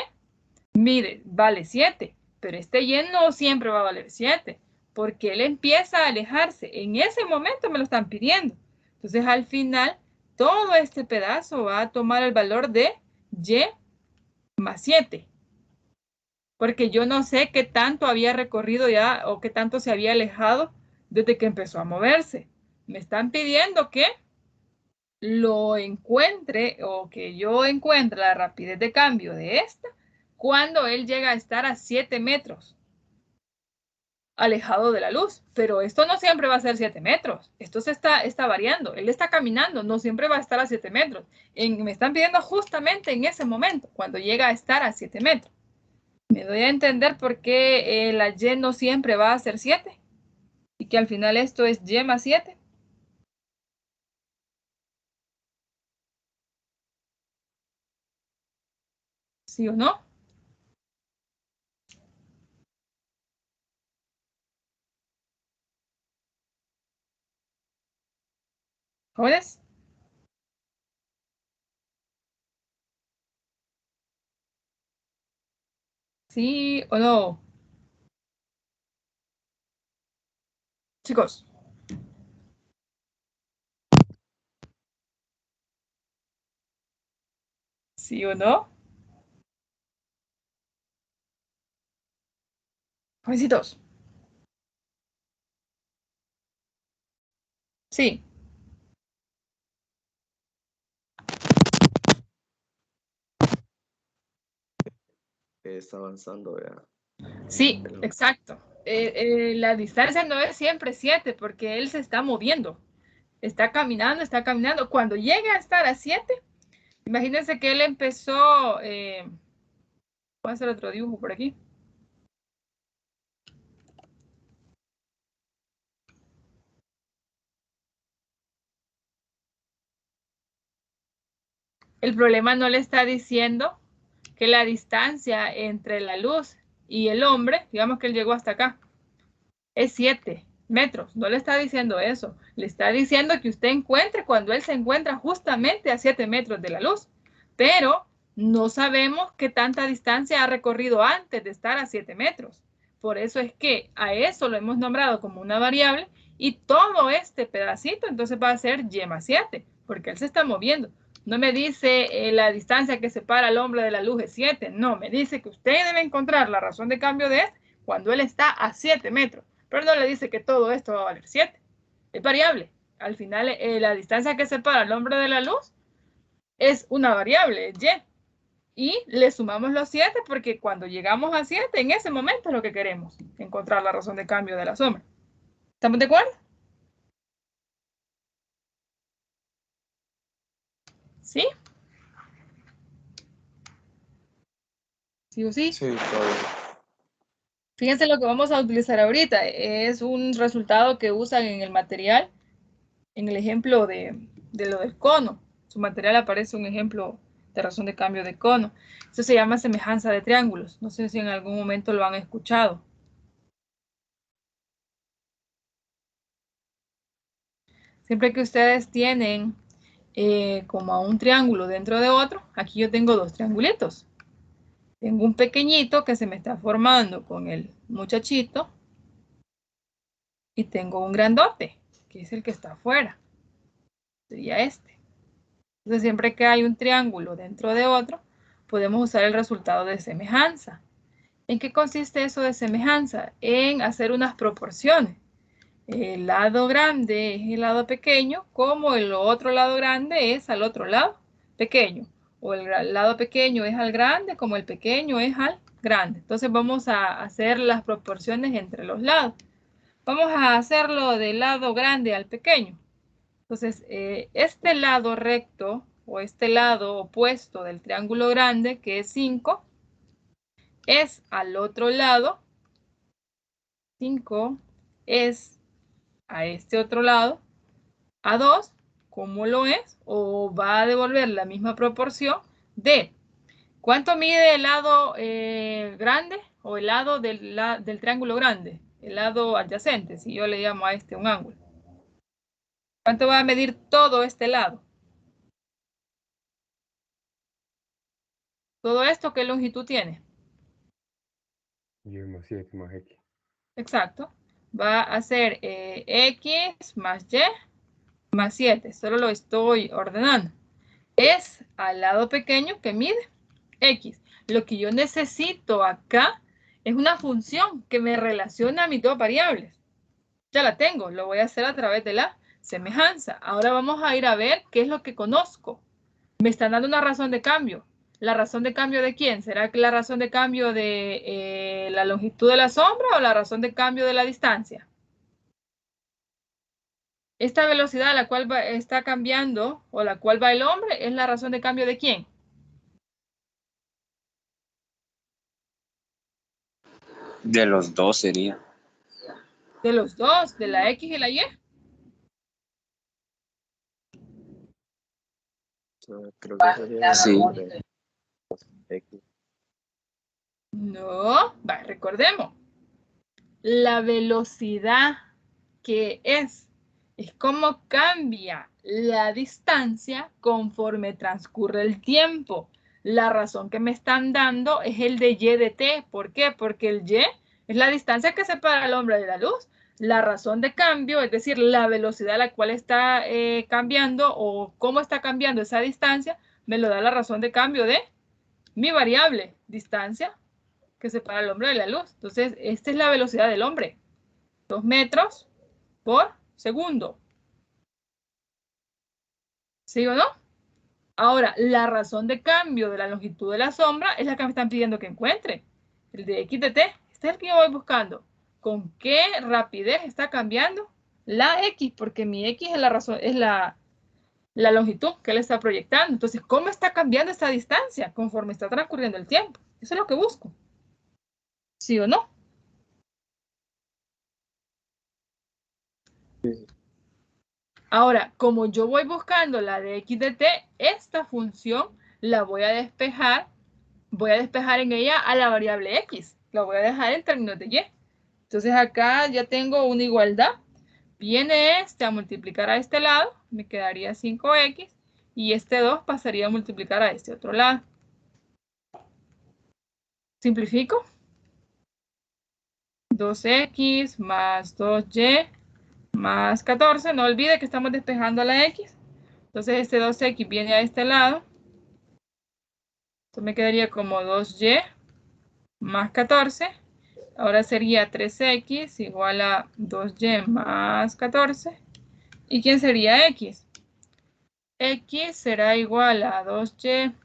mire, vale 7, pero este Y no siempre va a valer 7, porque él empieza a alejarse. En ese momento me lo están pidiendo. Entonces, al final, todo este pedazo va a tomar el valor de Y más 7. Porque yo no sé qué tanto había recorrido ya o qué tanto se había alejado desde que empezó a moverse. Me están pidiendo que lo encuentre o que yo encuentre la rapidez de cambio de esta cuando él llega a estar a 7 metros alejado de la luz. Pero esto no siempre va a ser 7 metros. Esto está variando. Él está caminando, no siempre va a estar a 7 metros. Me están pidiendo justamente en ese momento, cuando llega a estar a 7 metros. Me doy a entender por qué la Y no siempre va a ser 7 y que al final esto es Y más 7. ¿Sí o no? ¿Jóvenes? ¿Sí o no? Chicos. ¿Sí o no? Jovencitos. Sí. Está avanzando, vea. Sí, exacto. La distancia no es siempre 7 porque él se está moviendo. Está caminando, está caminando. Cuando llega a estar a 7, imagínense que él empezó... voy a hacer otro dibujo por aquí. El problema no le está diciendo que la distancia entre la luz y el hombre, digamos que él llegó hasta acá, es 7 metros. No le está diciendo eso. Le está diciendo que usted encuentre cuando él se encuentra justamente a 7 metros de la luz. Pero no sabemos qué tanta distancia ha recorrido antes de estar a 7 metros. Por eso es que a eso lo hemos nombrado como una variable y todo este pedacito entonces va a ser Y más 7, porque él se está moviendo. No me dice la distancia que separa al hombre de la luz es 7. No, me dice que usted debe encontrar la razón de cambio de este cuando él está a 7 metros. Pero no le dice que todo esto va a valer 7. Es variable. Al final, la distancia que separa al hombre de la luz es una variable, es Y. Y le sumamos los 7 porque cuando llegamos a 7, en ese momento es lo que queremos, encontrar la razón de cambio de la sombra. ¿Estamos de acuerdo? ¿Sí? ¿Sí o sí? Sí, está bien. Fíjense lo que vamos a utilizar ahorita. Es un resultado que usan en el material, en el ejemplo de lo del cono. Su material aparece un ejemplo de razón de cambio de cono. Eso se llama semejanza de triángulos. No sé si en algún momento lo han escuchado. Siempre que ustedes tienen como a un triángulo dentro de otro, aquí yo tengo dos triangulitos. Tengo un pequeñito que se me está formando con el muchachito y tengo un grandote, que es el que está afuera. Sería este. Entonces, siempre que hay un triángulo dentro de otro, podemos usar el resultado de semejanza. ¿En qué consiste eso de semejanza? En hacer unas proporciones. El lado grande es el lado pequeño, como el otro lado grande es al otro lado pequeño. O el lado pequeño es al grande, como el pequeño es al grande. Entonces vamos a hacer las proporciones entre los lados. Vamos a hacerlo del lado grande al pequeño. Entonces, este lado recto o este lado opuesto del triángulo grande, que es 5, es al otro lado. 5 es a este otro lado. A 2, ¿cómo lo es? O va a devolver la misma proporción de ¿cuánto mide el lado grande o el lado del triángulo grande? El lado adyacente, si yo le llamo a este un ángulo. ¿Cuánto va a medir todo este lado? Todo esto, ¿qué longitud tiene? Y más 7 más X. Exacto. Va a ser X más Y más 7. Solo lo estoy ordenando. Es al lado pequeño que mide X. Lo que yo necesito acá es una función que me relaciona a mis dos variables. Ya la tengo. Lo voy a hacer a través de la semejanza. Ahora vamos a ir a ver qué es lo que conozco. Me están dando una razón de cambio. ¿La razón de cambio de quién? ¿Será que la razón de cambio de la longitud de la sombra o la razón de cambio de la distancia? Esta velocidad a la cual está cambiando o la cual va el hombre es la razón de cambio de quién? De los dos sería. De los dos, de la X y la Y. Creo que sería Sí. de X. No, recordemos. La velocidad que es cómo cambia la distancia conforme transcurre el tiempo. La razón que me están dando es el de Y de T. ¿Por qué? Porque el Y es la distancia que separa al hombre de la luz. La razón de cambio, es decir, la velocidad a la cual está cambiando o cómo está cambiando esa distancia, me lo da la razón de cambio de mi variable, distancia que separa al hombre de la luz. Entonces, esta es la velocidad del hombre. 2 metros por segundo. ¿Sí o no? Ahora, la razón de cambio de la longitud de la sombra es la que me están pidiendo que encuentre. El de X de T. Este es el que yo voy buscando. ¿Con qué rapidez está cambiando la X? Porque mi X es la razón, es la longitud que él está proyectando. Entonces, ¿cómo está cambiando esta distancia conforme está transcurriendo el tiempo? Eso es lo que busco. ¿Sí o no? Ahora, como yo voy buscando la de X de T, esta función la voy a despejar en ella a la variable X. La voy a dejar en términos de Y. Entonces acá ya tengo una igualdad. Viene este a multiplicar a este lado, me quedaría 5X, y este 2 pasaría a multiplicar a este otro lado. Simplifico. 2X más 2Y más 14. No olvide que estamos despejando a la X. Entonces este 2X viene a este lado. Esto me quedaría como 2Y más 14. Ahora sería 3X igual a 2Y más 14. ¿Y quién sería X? X será igual a 2Y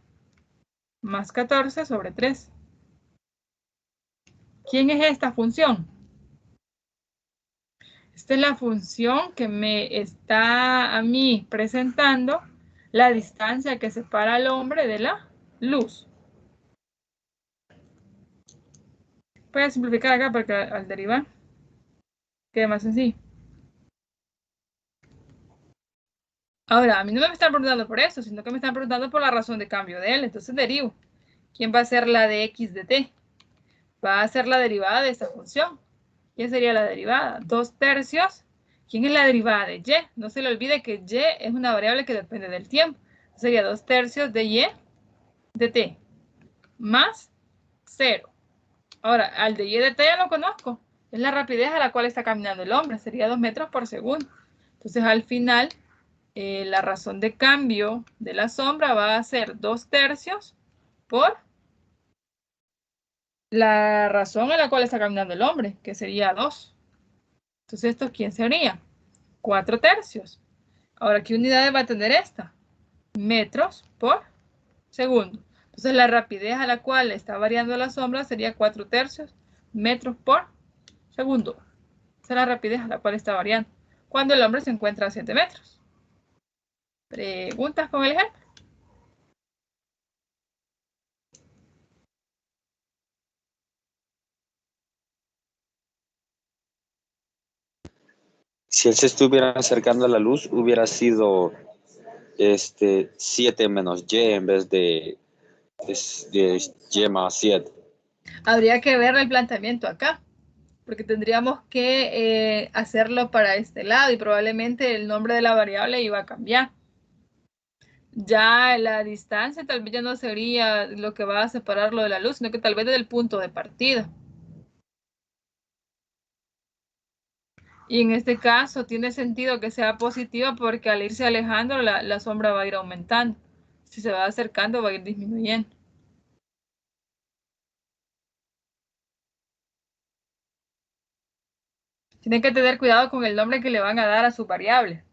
más 14 sobre 3. ¿Quién es esta función? Esta es la función que me está a mí presentando la distancia que separa al hombre de la luz. Voy a simplificar acá porque al derivar queda más sencillo. Ahora, a mí no me están preguntando por eso, sino que me están preguntando por la razón de cambio de L. Entonces derivo. ¿Quién va a ser la de x de t? Va a ser la derivada de esta función. ¿Quién sería la derivada? 2/3. ¿Quién es la derivada de y? No se le olvide que y es una variable que depende del tiempo. Sería 2/3 de y de t más 0. Ahora, al de y de t ya lo conozco. Es la rapidez a la cual está caminando el hombre. Sería 2 metros por segundo. Entonces, al final, la razón de cambio de la sombra va a ser 2/3 por la razón a la cual está caminando el hombre, que sería 2. Entonces, ¿esto quién sería? 4/3. Ahora, ¿qué unidades va a tener esta? Metros por segundo. Entonces, la rapidez a la cual está variando la sombra sería 4/3 metros por segundo. Esa es la rapidez a la cual está variando cuando el hombre se encuentra a 7 metros. ¿Preguntas con el ejemplo? Si él se estuviera acercando a la luz, hubiera sido 7 menos y en vez de y más 7. Habría que ver el planteamiento acá, porque tendríamos que hacerlo para este lado y probablemente el nombre de la variable iba a cambiar. Ya la distancia tal vez ya no sería lo que va a separarlo de la luz, sino que tal vez desde el punto de partida. Y en este caso tiene sentido que sea positiva porque al irse alejando la sombra va a ir aumentando. Si se va acercando va a ir disminuyendo. Tienen que tener cuidado con el nombre que le van a dar a su variable.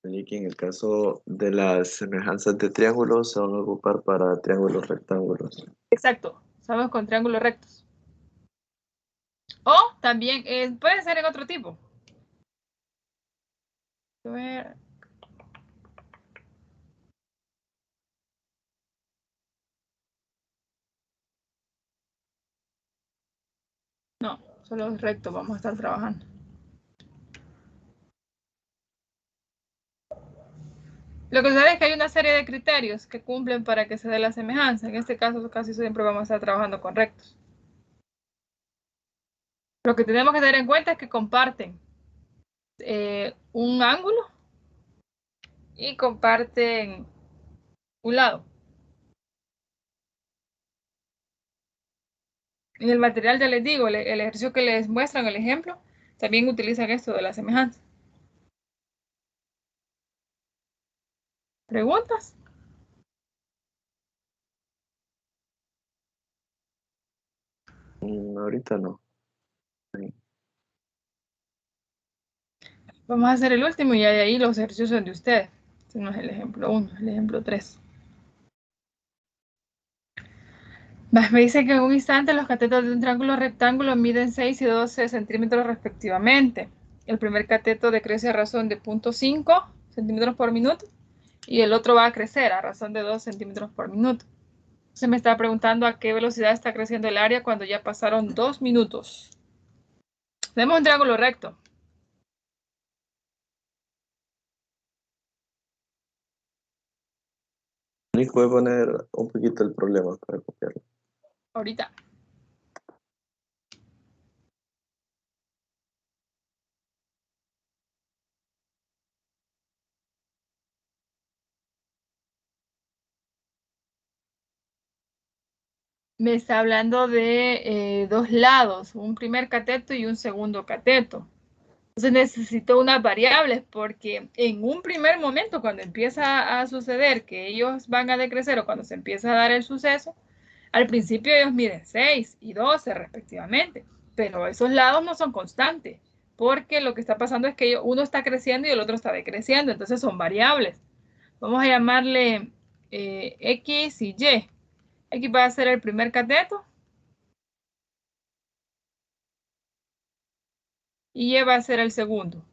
Y que en el caso de las semejanzas de triángulos se van a ocupar para triángulos rectángulos. Exacto, estamos con triángulos rectos. O también puede ser en otro tipo. A ver. No, solo es recto, vamos a estar trabajando. Lo que sucede es que hay una serie de criterios que cumplen para que se dé la semejanza. En este caso, casi siempre vamos a estar trabajando con rectos. Lo que tenemos que tener en cuenta es que comparten un ángulo y comparten un lado. En el material ya les digo, el ejercicio que les muestran, el ejemplo, también utilizan esto de la semejanza. ¿Preguntas? Ahorita no. Vamos a hacer el último y de ahí los ejercicios son de ustedes. Este no es el ejemplo 1, el ejemplo 3. Me dice que en un instante los catetos de un triángulo rectángulo miden 6 y 12 centímetros respectivamente. El primer cateto decrece a razón de 0.5 centímetros por minuto y el otro va a crecer a razón de 2 centímetros por minuto. Se me está preguntando a qué velocidad está creciendo el área cuando ya pasaron 2 minutos. Tenemos un triángulo recto. Nick, voy a poner un poquito el problema para copiarlo. Ahorita. Me está hablando de dos lados, un primer cateto y un segundo cateto. Entonces necesito unas variables porque en un primer momento, cuando empieza a suceder que ellos van a decrecer o cuando se empieza a dar el suceso, al principio ellos miden 6 y 12 respectivamente, pero esos lados no son constantes porque lo que está pasando es que uno está creciendo y el otro está decreciendo, entonces son variables. Vamos a llamarle X y Y. X va a ser el primer cateto y Y va a ser el segundo.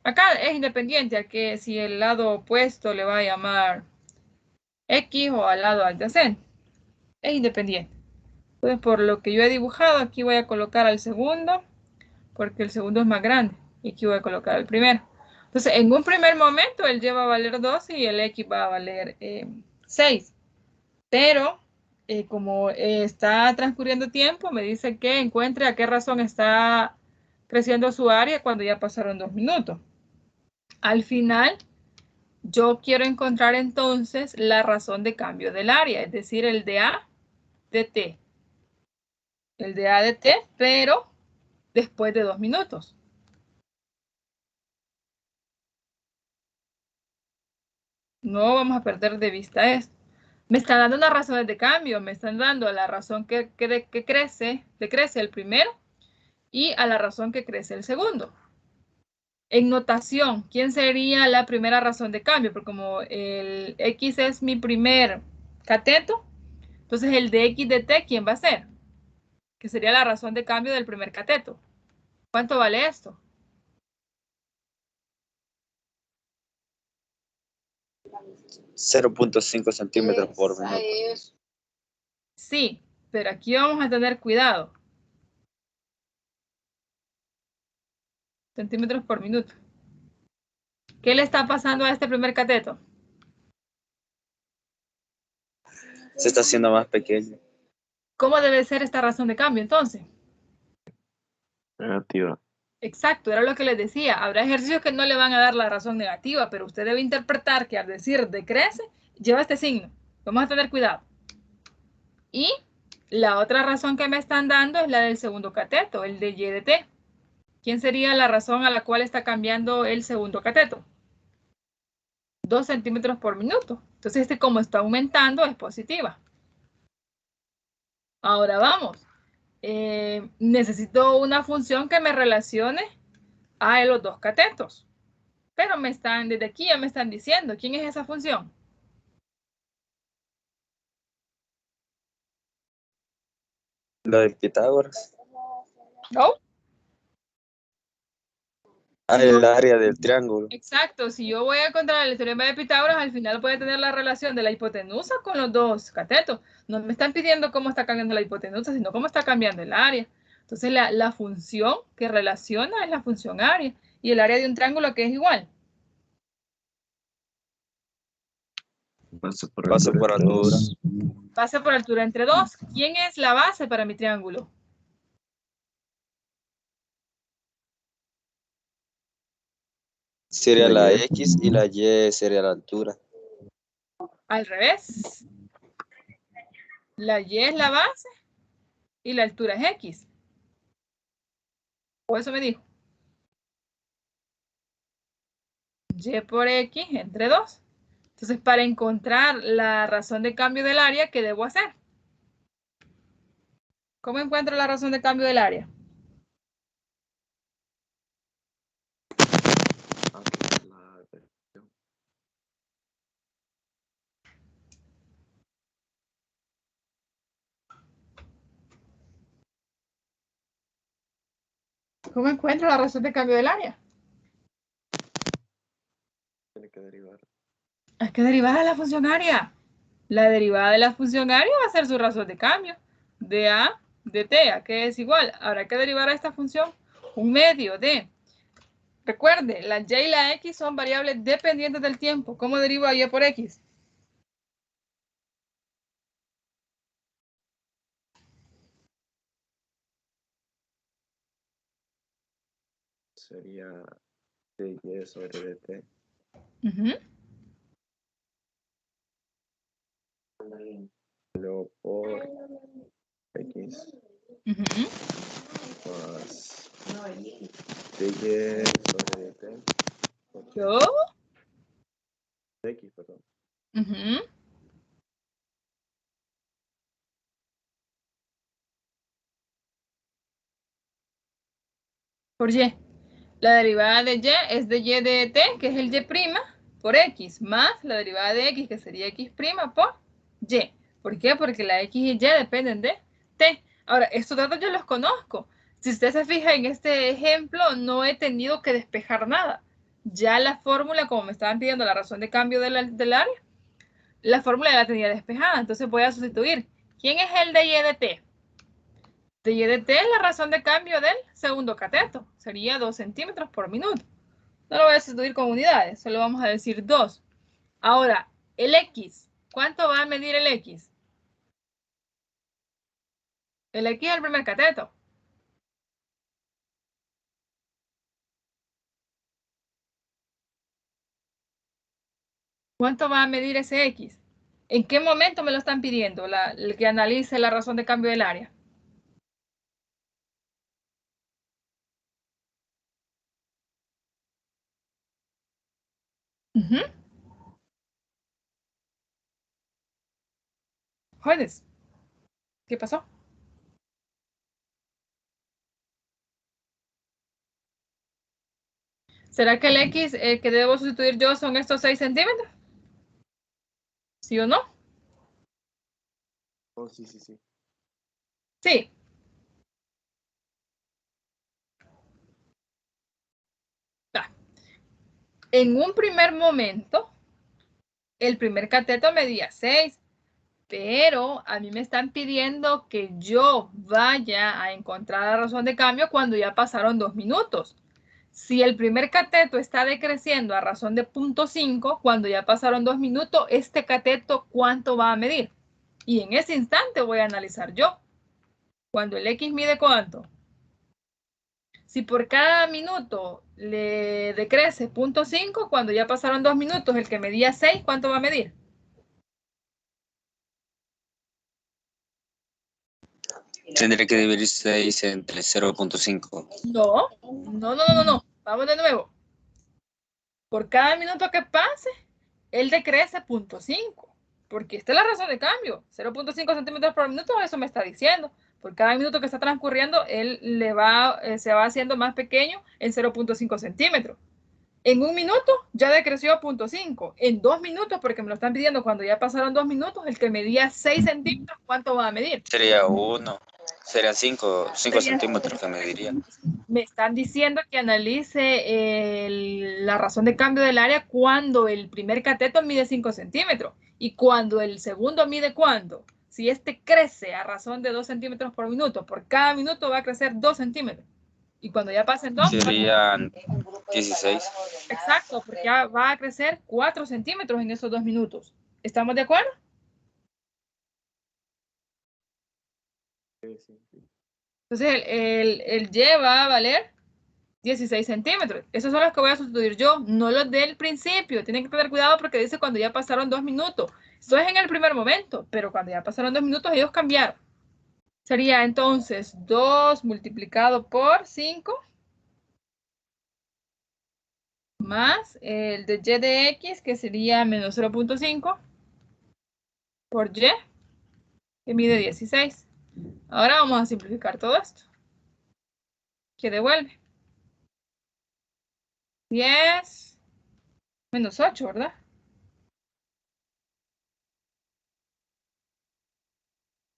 Acá es independiente a que si el lado opuesto le va a llamar X o al lado adyacente. Es independiente. Entonces, por lo que yo he dibujado, aquí voy a colocar al segundo, porque el segundo es más grande. Y aquí voy a colocar al primero. Entonces, en un primer momento, el Y va a valer 2 y el X va a valer 6. Pero, como está transcurriendo tiempo, me dice que encuentre a qué razón está creciendo su área cuando ya pasaron 2 minutos. Al final, yo quiero encontrar entonces la razón de cambio del área, es decir, el de A de T. El de A de T, pero después de 2 minutos. No vamos a perder de vista esto. Me están dando unas razones de cambio, me están dando a la razón que crece el primero y a la razón que crece el segundo. En notación, ¿quién sería la primera razón de cambio? Porque como el X es mi primer cateto, entonces el de X de T, ¿quién va a ser? Que sería la razón de cambio del primer cateto. ¿Cuánto vale esto? 0.5 centímetros por minuto. Sí, pero aquí vamos a tener cuidado. Centímetros por minuto. ¿Qué le está pasando a este primer cateto? Se está haciendo más pequeño. ¿Cómo debe ser esta razón de cambio entonces? Negativa. Exacto, era lo que les decía. Habrá ejercicios que no le van a dar la razón negativa, pero usted debe interpretar que al decir decrece, lleva este signo. Vamos a tener cuidado. Y la otra razón que me están dando es la del segundo cateto, el de Y de T. ¿Quién sería la razón a la cual está cambiando el segundo cateto? 2 centímetros por minuto. Entonces, como está aumentando, es positiva. Ahora vamos. Necesito una función que me relacione a los dos catetos. Pero desde aquí ya me están diciendo, ¿quién es esa función? ¿Lo de Pitágoras? ¿No? El área del triángulo. Exacto, si yo voy a encontrar el teorema de Pitágoras, al final voy a tener la relación de la hipotenusa con los dos catetos. No me están pidiendo cómo está cambiando la hipotenusa, sino cómo está cambiando el área. Entonces, la función que relaciona es la función área. Y el área de un triángulo que es igual. Base por Base por altura. Base por altura entre 2. ¿Quién es la base para mi triángulo? Sería la X y la Y sería la altura. Al revés. La Y es la base y la altura es X. O eso me dijo. Y por X entre 2. Entonces, para encontrar la razón de cambio del área, ¿qué debo hacer? ¿Cómo encuentro la razón de cambio del área? ¿Cómo encuentro la razón de cambio del área? Tiene que derivar. Hay que derivar a la función área. La derivada de la función área va a ser su razón de cambio. De A de T, ¿a qué es igual? Habrá que derivar a esta función un medio de... Recuerde, la Y y la X son variables dependientes del tiempo. ¿Cómo derivo a Y por X? Sería dy sobre dt. Luego por x más dy sobre dt. ¿Yo? X, perdón. Por Y. La derivada de Y es de Y de T, que es el Y' por X, más la derivada de X, que sería X' por Y. ¿Por qué? Porque la X y Y dependen de T. Ahora, estos datos yo los conozco. Si usted se fija en este ejemplo, no he tenido que despejar nada. ya la fórmula, como me estaban pidiendo la razón de cambio del área, la fórmula ya la tenía despejada. Entonces voy a sustituir. ¿Quién es el de Y de T? De Y de T es la razón de cambio del segundo cateto. Sería 2 centímetros por minuto. No lo voy a sustituir con unidades, solo vamos a decir 2. Ahora, el X. ¿Cuánto va a medir el X? El X es el primer cateto. ¿Cuánto va a medir ese X? ¿En qué momento me lo están pidiendo? El que analice la razón de cambio del área. Jóvenes, ¿qué pasó? ¿Será que el X que debo sustituir yo son estos 6 centímetros? ¿Sí o no? Oh, sí, sí, sí. Sí. En un primer momento, el primer cateto medía 6, pero a mí me están pidiendo que yo vaya a encontrar la razón de cambio cuando ya pasaron 2 minutos. Si el primer cateto está decreciendo a razón de 0.5, cuando ya pasaron 2 minutos, este cateto, ¿cuánto va a medir? Y en ese instante voy a analizar yo. Cuando el X mide ¿cuánto? Si por cada minuto le decrece 0.5, cuando ya pasaron 2 minutos, el que medía 6, ¿cuánto va a medir? Tendré que dividir 6 entre 0.5. No. Vamos de nuevo. Por cada minuto que pase, él decrece 0.5. Porque esta es la razón de cambio. 0.5 centímetros por minuto, eso me está diciendo. Por cada minuto que está transcurriendo, él se va haciendo más pequeño en 0.5 centímetros. En un minuto ya decreció 0.5. En 2 minutos, porque me lo están pidiendo cuando ya pasaron 2 minutos, el que medía 6 centímetros, ¿cuánto va a medir? Sería 1. Serían 5 centímetros que mediría. Me están diciendo que analice la razón de cambio del área cuando el primer cateto mide 5 centímetros y cuando el segundo mide ¿cuánto? Si este crece a razón de 2 centímetros por minuto, por cada minuto va a crecer 2 centímetros. Y cuando ya pasen 2... Serían 16. Exacto, porque ya va a crecer 4 centímetros en esos 2 minutos. ¿Estamos de acuerdo? Sí, sí, sí. Entonces el Y va a valer 16 centímetros. Esos son los que voy a sustituir yo, no los del principio. Tienen que tener cuidado porque dice cuando ya pasaron 2 minutos. Esto es en el primer momento, pero cuando ya pasaron 2 minutos ellos cambiaron. Sería entonces 2 multiplicado por 5 más el de Y de X, que sería menos 0.5 por Y, que mide 16. Ahora vamos a simplificar todo esto. ¿Qué devuelve? 10 menos 8, ¿verdad?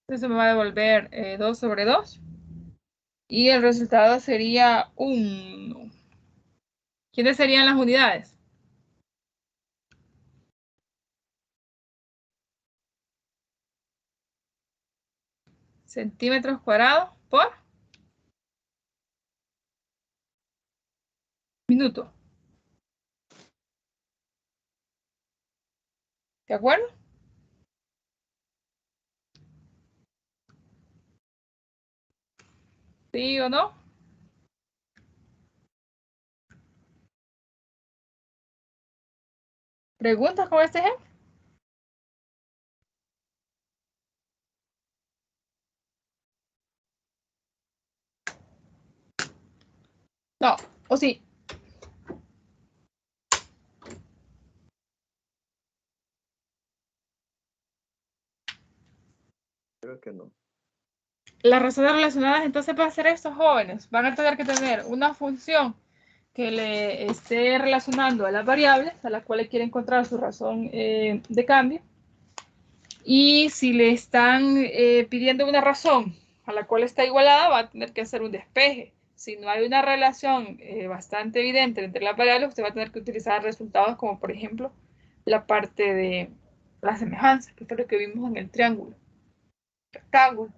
Entonces me va a devolver 2 sobre 2. Y el resultado sería 1. ¿Quiénes serían las unidades? Centímetros cuadrados por minuto. ¿De acuerdo? ¿Sí o no? ¿Preguntas con este ejemplo? No, o sí. Creo que no. Las razones relacionadas entonces para hacer estos jóvenes van a tener que tener una función que le esté relacionando a las variables a las cuales quiere encontrar su razón de cambio. Y si le están pidiendo una razón a la cual está igualada, va a tener que hacer un despeje. si no hay una relación bastante evidente entre las variables, usted va a tener que utilizar resultados como, por ejemplo, la parte de la semejanza, que fue lo que vimos en el triángulo, rectángulo.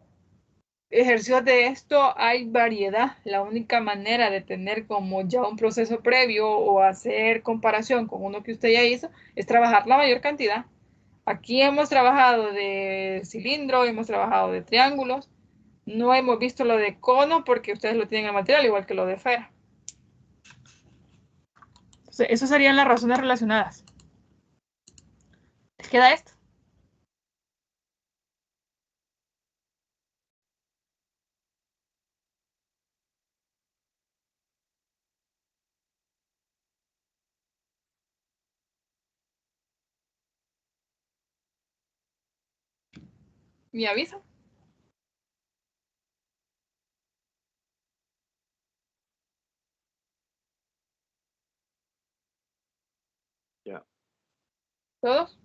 Ejercicios de esto hay variedad. La única manera de tener como ya un proceso previo o hacer comparación con uno que usted ya hizo es trabajar la mayor cantidad. Aquí hemos trabajado de cilindro, hemos trabajado de triángulos. No hemos visto lo de cono porque ustedes lo tienen en material, igual que lo de esfera. Entonces, esas serían las razones relacionadas. ¿Les queda esto? ¿Me avisan? Ya. ¿Todos?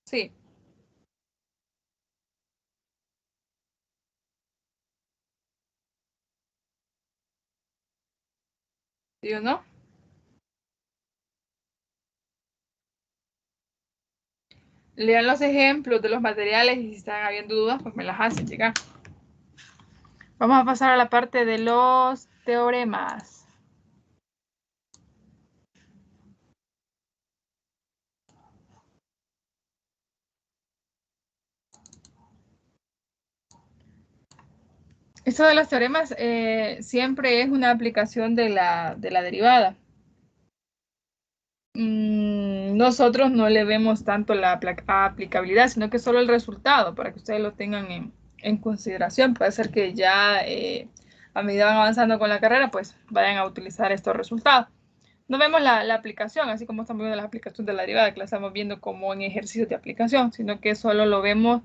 Sí. ¿Sí o no? Lean los ejemplos de los materiales y si están habiendo dudas, pues me las hacen llegar. Vamos a pasar a la parte de los teoremas. Esto de los teoremas siempre es una aplicación de la derivada. Nosotros no le vemos tanto la aplicabilidad, sino que solo el resultado, para que ustedes lo tengan en consideración. Puede ser que ya a medida van avanzando con la carrera, pues vayan a utilizar estos resultados. No vemos la aplicación, así como estamos viendo la aplicación de la derivada, que la estamos viendo como en ejercicios de aplicación, sino que solo lo vemos,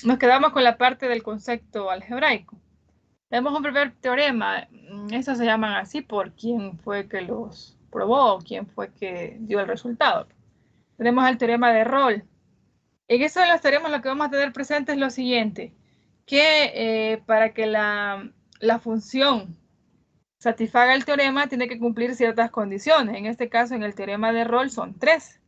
nos quedamos con la parte del concepto algebraico. Tenemos un primer teorema, estos se llaman así por quién fue que los probó, quién fue que dio el resultado. Tenemos el teorema de Rolle. En eso de los teoremas lo que vamos a tener presente es lo siguiente, que para que la función satisfaga el teorema tiene que cumplir ciertas condiciones. En este caso, en el teorema de Rolle son 3.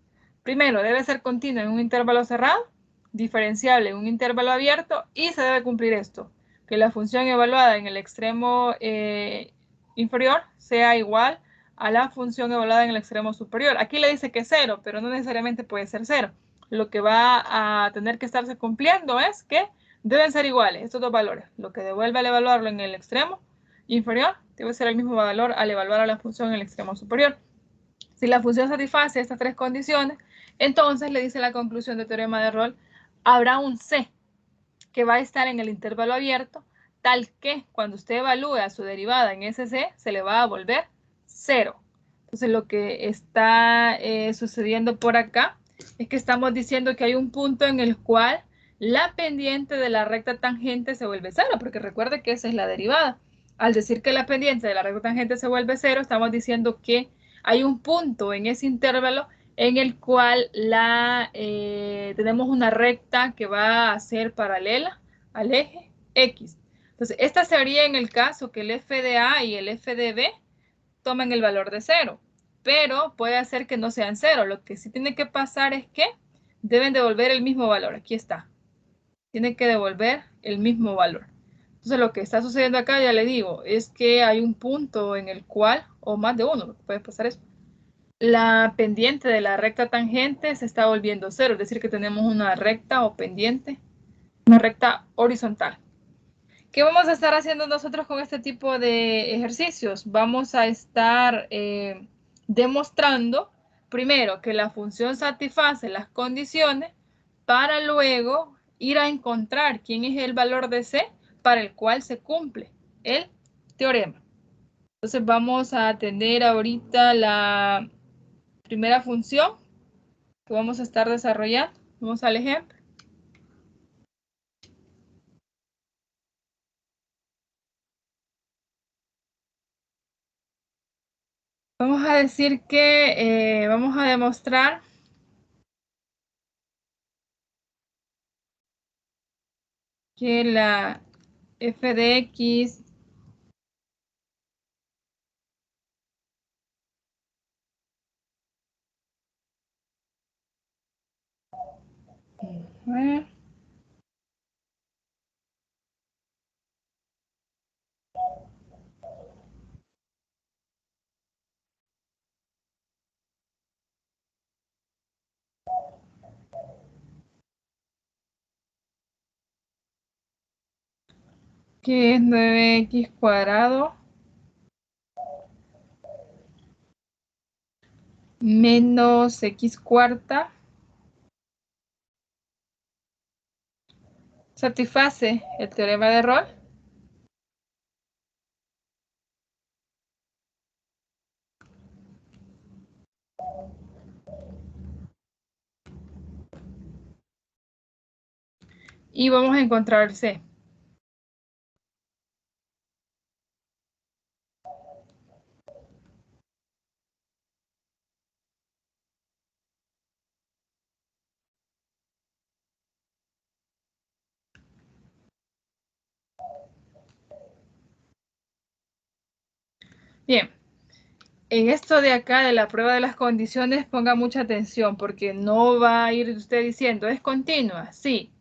Primero, debe ser continua en un intervalo cerrado, diferenciable en un intervalo abierto y se debe cumplir esto, que la función evaluada en el extremo inferior sea igual a la función evaluada en el extremo superior. Aquí le dice que es 0, pero no necesariamente puede ser 0. Lo que va a tener que estarse cumpliendo es que deben ser iguales estos dos valores. Lo que devuelve al evaluarlo en el extremo inferior debe ser el mismo valor al evaluar a la función en el extremo superior. Si la función satisface estas 3 condiciones, entonces le dice la conclusión del teorema de Rolle, habrá un C que va a estar en el intervalo abierto, tal que cuando usted evalúe a su derivada en ese C, se le va a volver 0. Entonces lo que está sucediendo por acá es que estamos diciendo que hay un punto en el cual la pendiente de la recta tangente se vuelve 0, porque recuerde que esa es la derivada. Al decir que la pendiente de la recta tangente se vuelve 0, estamos diciendo que hay un punto en ese intervalo en el cual tenemos una recta que va a ser paralela al eje X. Entonces, esta sería en el caso que el f de A y el f de B tomen el valor de 0, pero puede ser que no sean 0. Lo que sí tiene que pasar es que deben devolver el mismo valor. Aquí está. Tiene que devolver el mismo valor. Entonces, lo que está sucediendo acá, ya le digo, es que hay un punto en el cual, o más de uno, puede pasar eso, la pendiente de la recta tangente se está volviendo 0, es decir, que tenemos una recta o pendiente, una recta horizontal. ¿Qué vamos a estar haciendo nosotros con este tipo de ejercicios? Vamos a estar demostrando, primero, que la función satisface las condiciones para luego ir a encontrar quién es el valor de C para el cual se cumple el teorema. Entonces vamos a tener ahorita la primera función que vamos a estar desarrollando. Vamos al ejemplo. Vamos a decir que vamos a demostrar que la f de x que es 9x cuadrado menos x cuarta satisface el teorema de Rolle. Y vamos a encontrar el C. Bien, en esto de acá de la prueba de las condiciones ponga mucha atención porque no va a ir usted diciendo, ¿es continua? Sí.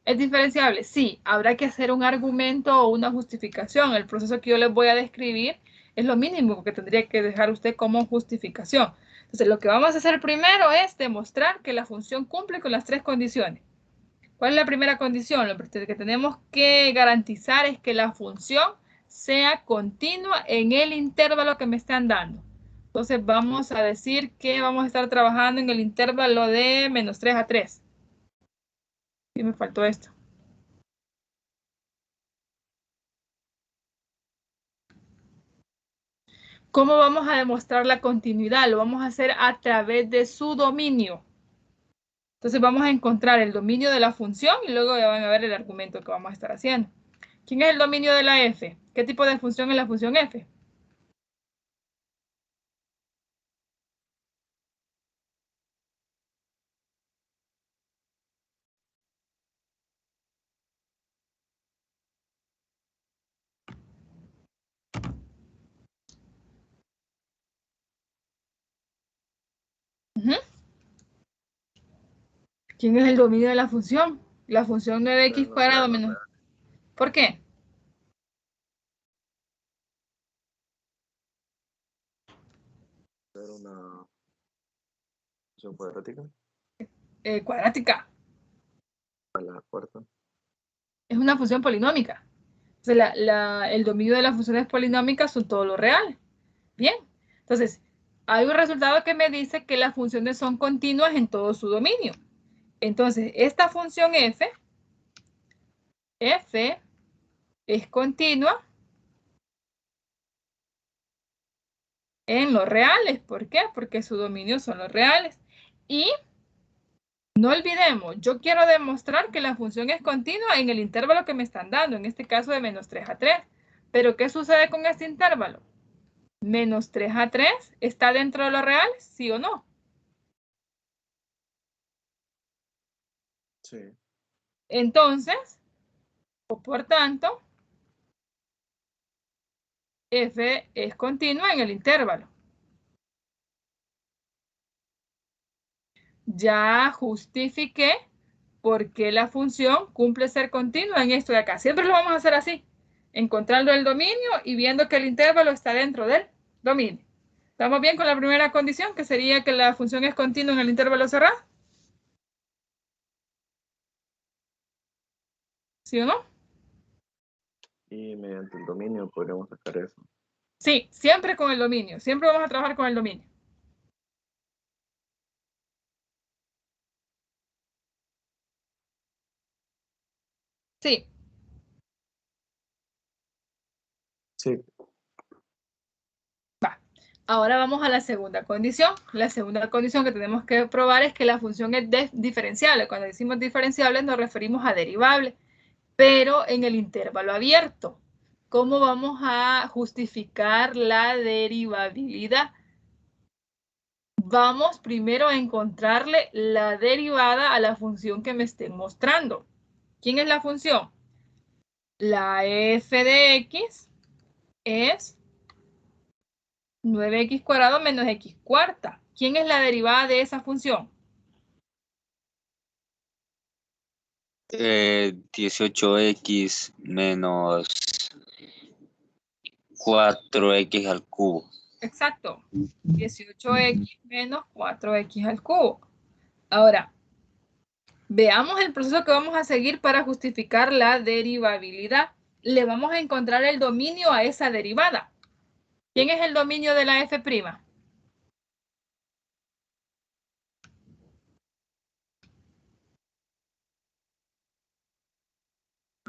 ¿Es diferenciable? Sí. Habrá que hacer un argumento o una justificación. El proceso que yo les voy a describir es lo mínimo que tendría que dejar usted como justificación. Entonces, lo que vamos a hacer primero es demostrar que la función cumple con las tres condiciones. ¿Cuál es la primera condición? Lo que tenemos que garantizar es que la función sea continua en el intervalo que me están dando. Entonces vamos a decir que vamos a estar trabajando en el intervalo de menos 3 a 3. Y me faltó esto. ¿Cómo vamos a demostrar la continuidad? Lo vamos a hacer a través de su dominio. Entonces vamos a encontrar el dominio de la función y luego ya van a ver el argumento que vamos a estar haciendo. ¿Quién es el dominio de la f? ¿Qué tipo de función es la función f? ¿Quién es el dominio de la función? La función 9x cuadrado menos... ¿Por qué? ¿Ser una función cuadrática? Cuadrática. A la cuarta. Es una función polinómica. Entonces, el dominio de las funciones polinómicas son todos los reales. Bien. Entonces, hay un resultado que me dice que las funciones son continuas en todo su dominio. Entonces, esta función f es continua en los reales. ¿Por qué? Porque su dominio son los reales. Y no olvidemos, yo quiero demostrar que la función es continua en el intervalo que me están dando, en este caso de menos 3 a 3. Pero, ¿qué sucede con este intervalo? Menos 3 a 3, ¿está dentro de los reales? ¿Sí o no? Sí. Entonces, por tanto, f es continua en el intervalo. Ya justifiqué por qué la función cumple ser continua en esto de acá. Siempre lo vamos a hacer así, encontrando el dominio y viendo que el intervalo está dentro del dominio. ¿Estamos bien con la primera condición, que sería que la función es continua en el intervalo cerrado? ¿Sí o no? Y mediante el dominio podríamos sacar eso. Sí, siempre con el dominio. Siempre vamos a trabajar con el dominio. Sí. Sí. Va. Ahora vamos a la segunda condición. La segunda condición que tenemos que probar es que la función es diferenciable. Cuando decimos diferenciable nos referimos a derivable, pero en el intervalo abierto. ¿Cómo vamos a justificar la derivabilidad? Vamos primero a encontrarle la derivada a la función que me estén mostrando. ¿Quién es la función? La f de x es 9x cuadrado menos x cuarta. ¿Quién es la derivada de esa función? 18x menos 4x al cubo. Exacto. 18x menos 4x al cubo. Ahora, veamos el proceso que vamos a seguir para justificar la derivabilidad. Le vamos a encontrar el dominio a esa derivada. ¿Quién es el dominio de la f'?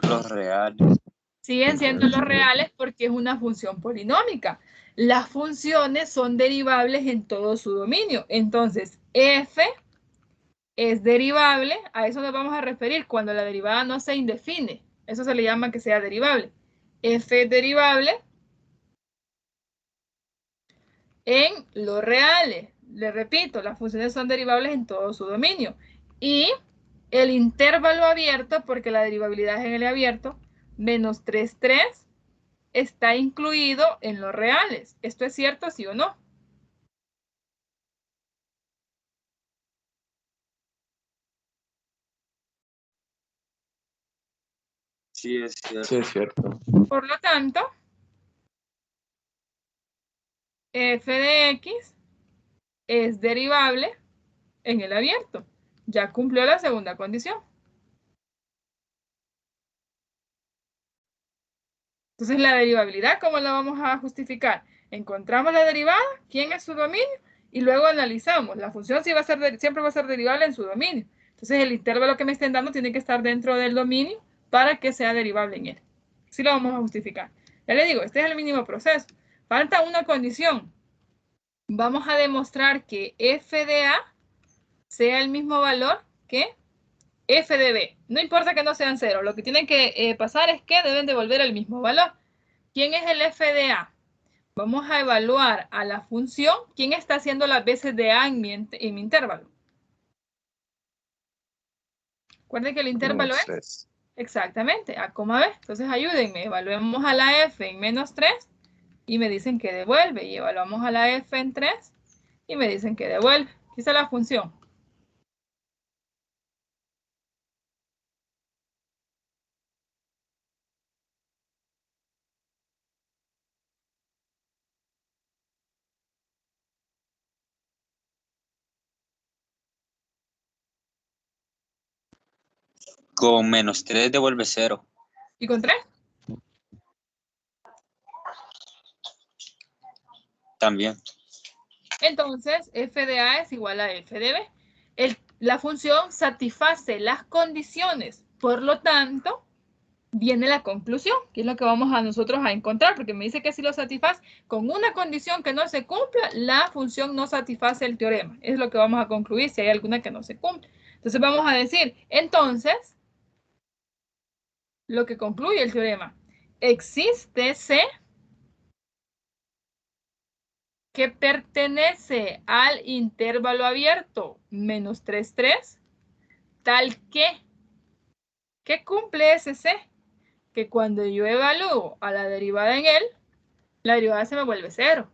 Los reales. Siguen siendo los reales porque es una función polinómica. Las funciones son derivables en todo su dominio. Entonces, f es derivable, a eso nos vamos a referir cuando la derivada no se indefine. Eso se le llama que sea derivable. F es derivable en los reales. Le repito, las funciones son derivables en todo su dominio. Y el intervalo abierto, porque la derivabilidad es en el abierto, menos 3, 3, está incluido en los reales. ¿Esto es cierto, sí o no? Sí, es cierto. Sí, es cierto. Por lo tanto, f de x es derivable en el abierto. Ya cumplió la segunda condición. Entonces, la derivabilidad, ¿cómo la vamos a justificar? Encontramos la derivada, quién es su dominio, y luego analizamos. La función sí siempre va a ser derivable en su dominio. Entonces, el intervalo que me estén dando tiene que estar dentro del dominio para que sea derivable en él. Así lo vamos a justificar. Ya le digo, este es el mínimo proceso. Falta una condición. Vamos a demostrar que f de a sea el mismo valor que f de b. No importa que no sean cero, lo que tienen que pasar es que deben devolver el mismo valor. ¿Quién es el f de a? Vamos a evaluar a la función. ¿Quién está haciendo las veces de a en mi intervalo? Recuerden que el intervalo es exactamente a, b. Entonces ayúdenme. Evaluemos a la f en menos 3 y me dicen que devuelve. Y evaluamos a la f en 3 y me dicen que devuelve. Aquí está la función. Con menos 3 devuelve 0. ¿Y con 3? También. Entonces, f de a es igual a f de b. La función satisface las condiciones. Por lo tanto, viene la conclusión, que es lo que vamos a nosotros a encontrar, porque me dice que si lo satisface con una condición que no se cumpla, la función no satisface el teorema. Es lo que vamos a concluir si hay alguna que no se cumple. Entonces vamos a decir, entonces, lo que concluye el teorema, existe C que pertenece al intervalo abierto menos 3, 3, tal que, ¿qué cumple ese C? Que cuando yo evalúo a la derivada en él, la derivada se me vuelve 0.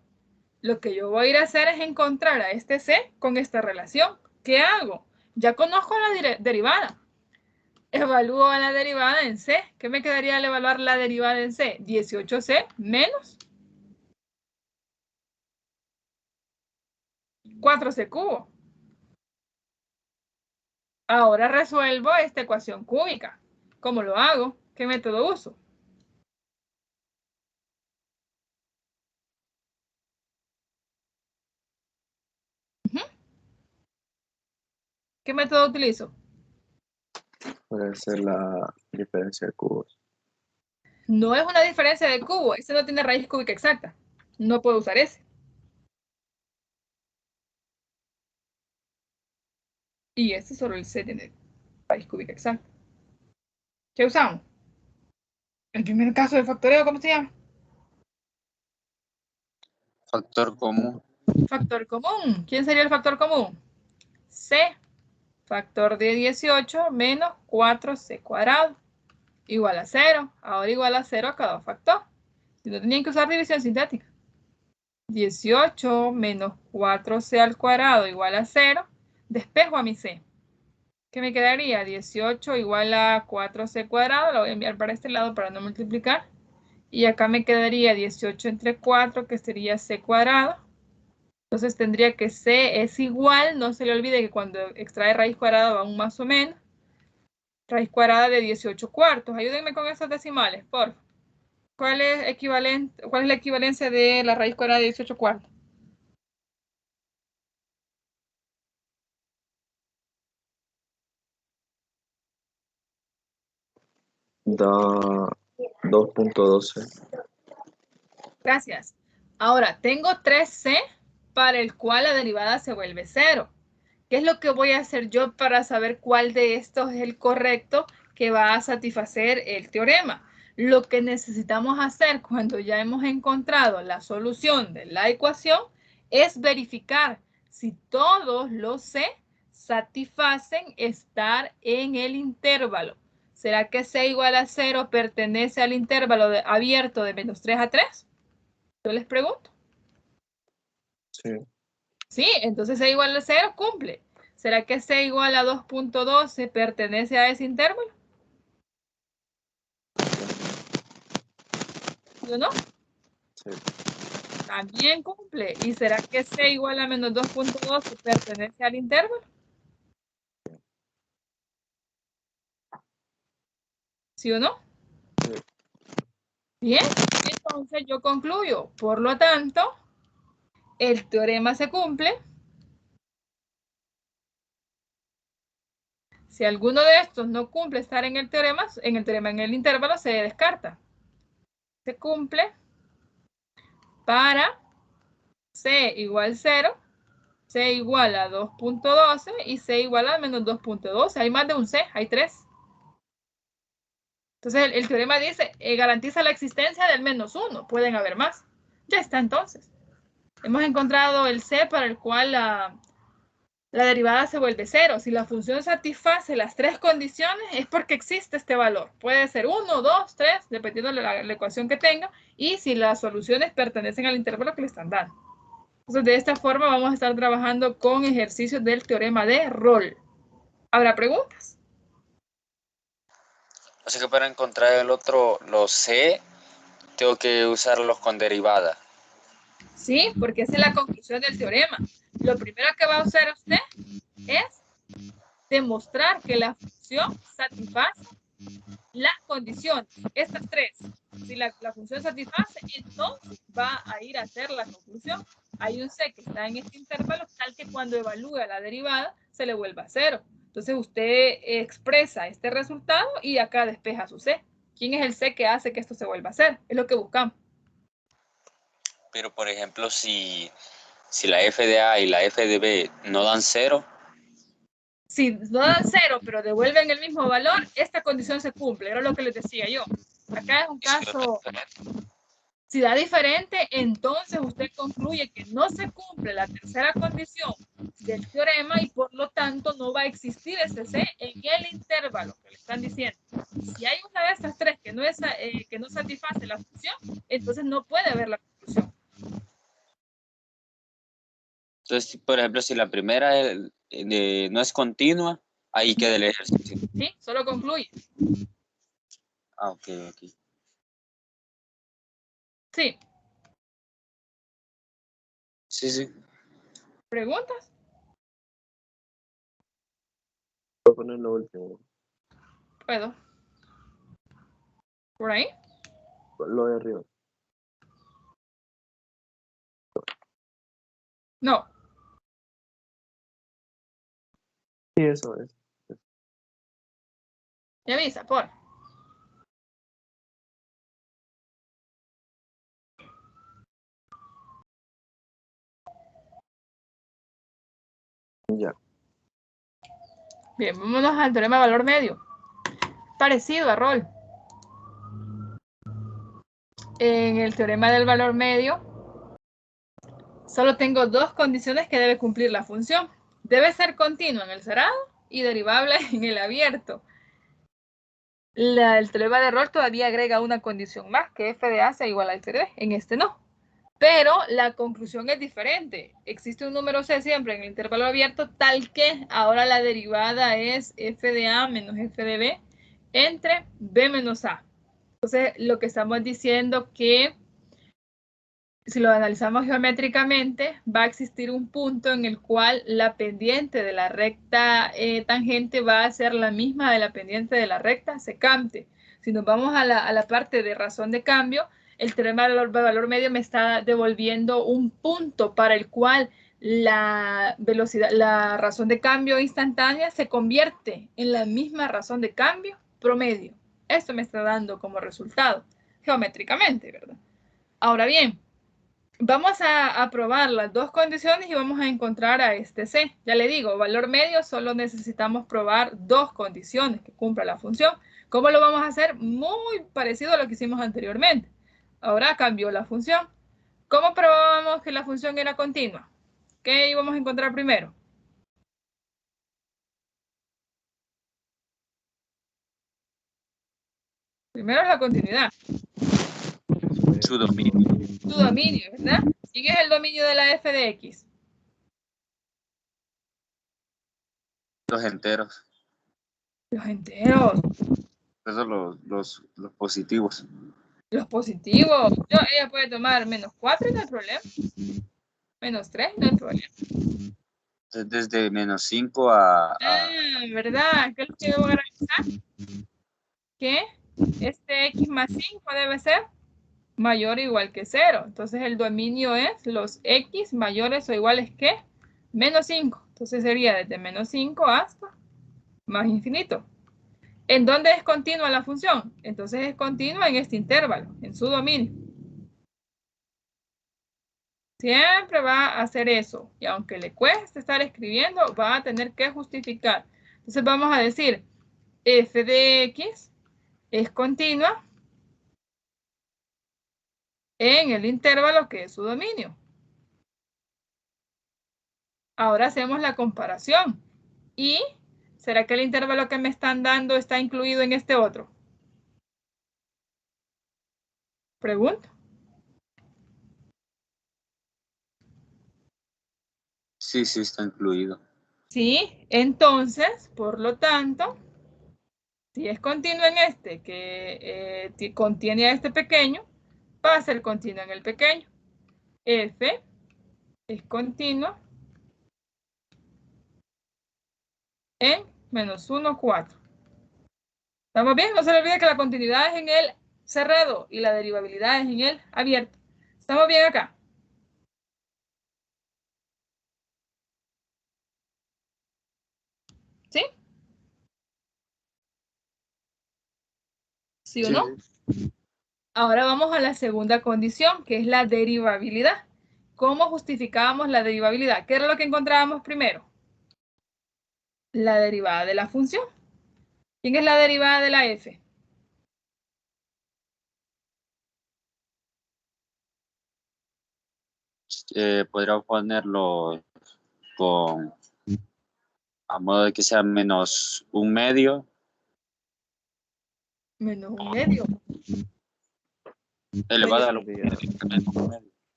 Lo que yo voy a ir a hacer es encontrar a este C con esta relación. ¿Qué hago? Ya conozco la derivada. Evalúo a la derivada en C. ¿Qué me quedaría al evaluar la derivada en C? 18C menos 4C cubo. Ahora resuelvo esta ecuación cúbica. ¿Cómo lo hago? ¿Qué método uso? ¿Qué método utilizo? Puede ser la diferencia de cubos. No es una diferencia de cubo. Este no tiene raíz cúbica exacta. No puedo usar ese. Y este solo el C tiene raíz cúbica exacta. ¿Qué usamos? El primer caso de factoreo, ¿cómo se llama? Factor común. Factor común. ¿Quién sería el factor común? C. Factor de 18 menos 4C cuadrado. igual a 0. Ahora igual a 0 a cada factor. Si no tenían que usar división sintética. 18 menos 4c al cuadrado igual a 0. Despejo a mi c. ¿Qué me quedaría? 18 igual a 4c cuadrado. Lo voy a enviar para este lado para no multiplicar. Y acá me quedaría 18 entre 4, que sería c cuadrado. Entonces tendría que c es igual. No se le olvide que cuando extrae raíz cuadrada va un más o menos. Raíz cuadrada de 18 cuartos. Ayúdenme con esos decimales, por favor. ¿Cuál es la equivalencia de la raíz cuadrada de 18 cuartos? Da 2.12. Gracias. Ahora, tengo 3c para el cual la derivada se vuelve 0. ¿Qué es lo que voy a hacer yo para saber cuál de estos es el correcto que va a satisfacer el teorema? Lo que necesitamos hacer cuando ya hemos encontrado la solución de la ecuación es verificar si todos los c satisfacen estar en el intervalo. ¿Será que c igual a 0 pertenece al intervalo abierto de menos 3 a 3? Yo les pregunto. Sí. Sí, entonces c igual a 0 cumple. ¿Será que c igual a 2.12 pertenece a ese intervalo? ¿Sí o no? Sí. También cumple. ¿Y será que c igual a menos 2.12 pertenece al intervalo? ¿Sí o no? Sí. Bien, entonces yo concluyo. Por lo tanto, el teorema se cumple. Si alguno de estos no cumple estar en el intervalo se descarta. Se cumple para c igual 0, c igual a 2.12 y c igual a menos 2.12. Hay más de un c, hay 3. Entonces el teorema dice, garantiza la existencia del menos 1. Pueden haber más. Ya está entonces. Hemos encontrado el c para el cual la derivada se vuelve 0. Si la función satisface las 3 condiciones, es porque existe este valor. Puede ser 1, 2, 3, dependiendo de la ecuación que tenga, y si las soluciones pertenecen al intervalo que le están dando. Entonces, de esta forma vamos a estar trabajando con ejercicios del teorema de Rolle. ¿Habrá preguntas? Así que para encontrar el otro, los C, tengo que usarlos con derivada. Sí, porque esa es la conclusión del teorema. Lo primero que va a hacer usted es demostrar que la función satisface las condiciones, estas 3. Si la función satisface, entonces va a ir a hacer la conclusión. Hay un c que está en este intervalo, tal que cuando evalúa la derivada, se le vuelva a 0. Entonces usted expresa este resultado y acá despeja su c. ¿Quién es el c que hace que esto se vuelva a 0? Es lo que buscamos. Pero, por ejemplo, si la f de A y la f de B no dan 0. Si no dan 0, pero devuelven el mismo valor, esta condición se cumple. Era lo que les decía yo. Acá es un caso... Si da diferente, entonces usted concluye que no se cumple la tercera condición del teorema y por lo tanto no va a existir ese c en el intervalo que le están diciendo. Si hay una de estas 3 que no satisface la función, entonces no puede haber la conclusión. Entonces, por ejemplo, si la primera no es continua, ahí queda el ejercicio. Sí, solo concluye. Ah, ok. Sí. Sí. ¿Preguntas? Voy a poner lo último. Puedo. ¿Por ahí? Lo de arriba. No. Sí, eso es. Me avisa, por. Ya. Bien, vámonos al teorema de valor medio. Parecido a Rolle. En el teorema del valor medio, solo tengo 2 condiciones que debe cumplir la función. Debe ser continua en el cerrado y derivable en el abierto. El teorema de Rolle todavía agrega una condición más, que f de a sea igual a f de b. En este no. Pero la conclusión es diferente. Existe un número c siempre en el intervalo abierto, tal que ahora la derivada es f de a menos f de b entre b menos a. Entonces, lo que estamos diciendo que si lo analizamos geométricamente, va a existir un punto en el cual la pendiente de la recta tangente va a ser la misma de la pendiente de la recta secante. Si nos vamos a la parte de razón de cambio, el teorema de valor medio me está devolviendo un punto para el cual la velocidad, la razón de cambio instantánea se convierte en la misma razón de cambio promedio. Esto me está dando como resultado, geométricamente, ¿verdad? Ahora bien, vamos a probar las dos condiciones y vamos a encontrar a este C. Ya le digo, valor medio, solo necesitamos probar dos condiciones que cumpla la función. ¿Cómo lo vamos a hacer? Muy parecido a lo que hicimos anteriormente. Ahora cambió la función. ¿Cómo probábamos que la función era continua? ¿Qué íbamos a encontrar primero? Primero es la continuidad. Su dominio. Su dominio, ¿verdad? ¿Quién es el dominio de la f de x? Los enteros. Los enteros. Esos los positivos. Los positivos. Ella puede tomar menos 4 y no hay problema. Menos 3 no hay problema. Entonces, desde menos 5 a ¿Verdad? ¿Qué es lo que debo garantizar? Que este x más 5 debe ser mayor o igual que 0. Entonces el dominio es los x mayores o iguales que menos 5. Entonces sería desde menos 5 hasta más infinito. ¿En dónde es continua la función? Entonces es continua en este intervalo, en su dominio. Siempre va a hacer eso. Y aunque le cueste estar escribiendo, va a tener que justificar. Entonces vamos a decir, f de x es continua en el intervalo que es su dominio. Ahora hacemos la comparación. ¿Y será que el intervalo que me están dando está incluido en este otro? Pregunto. Sí, está incluido. Sí, entonces, por lo tanto, si es continuo en este que contiene a este pequeño, va a ser continuo en el pequeño. F es continuo en menos 1, 4. ¿Estamos bien? No se le olvide que la continuidad es en el cerrado y la derivabilidad es en el abierto. ¿Estamos bien acá? ¿Sí? ¿Sí o no? Ahora vamos a la segunda condición, que es la derivabilidad. ¿Cómo justificábamos la derivabilidad? ¿Qué era lo que encontrábamos primero? La derivada de la función. ¿Quién es la derivada de la f? Podríamos ponerlo con a modo de que sea menos un medio. Menos un medio. Elevado a lo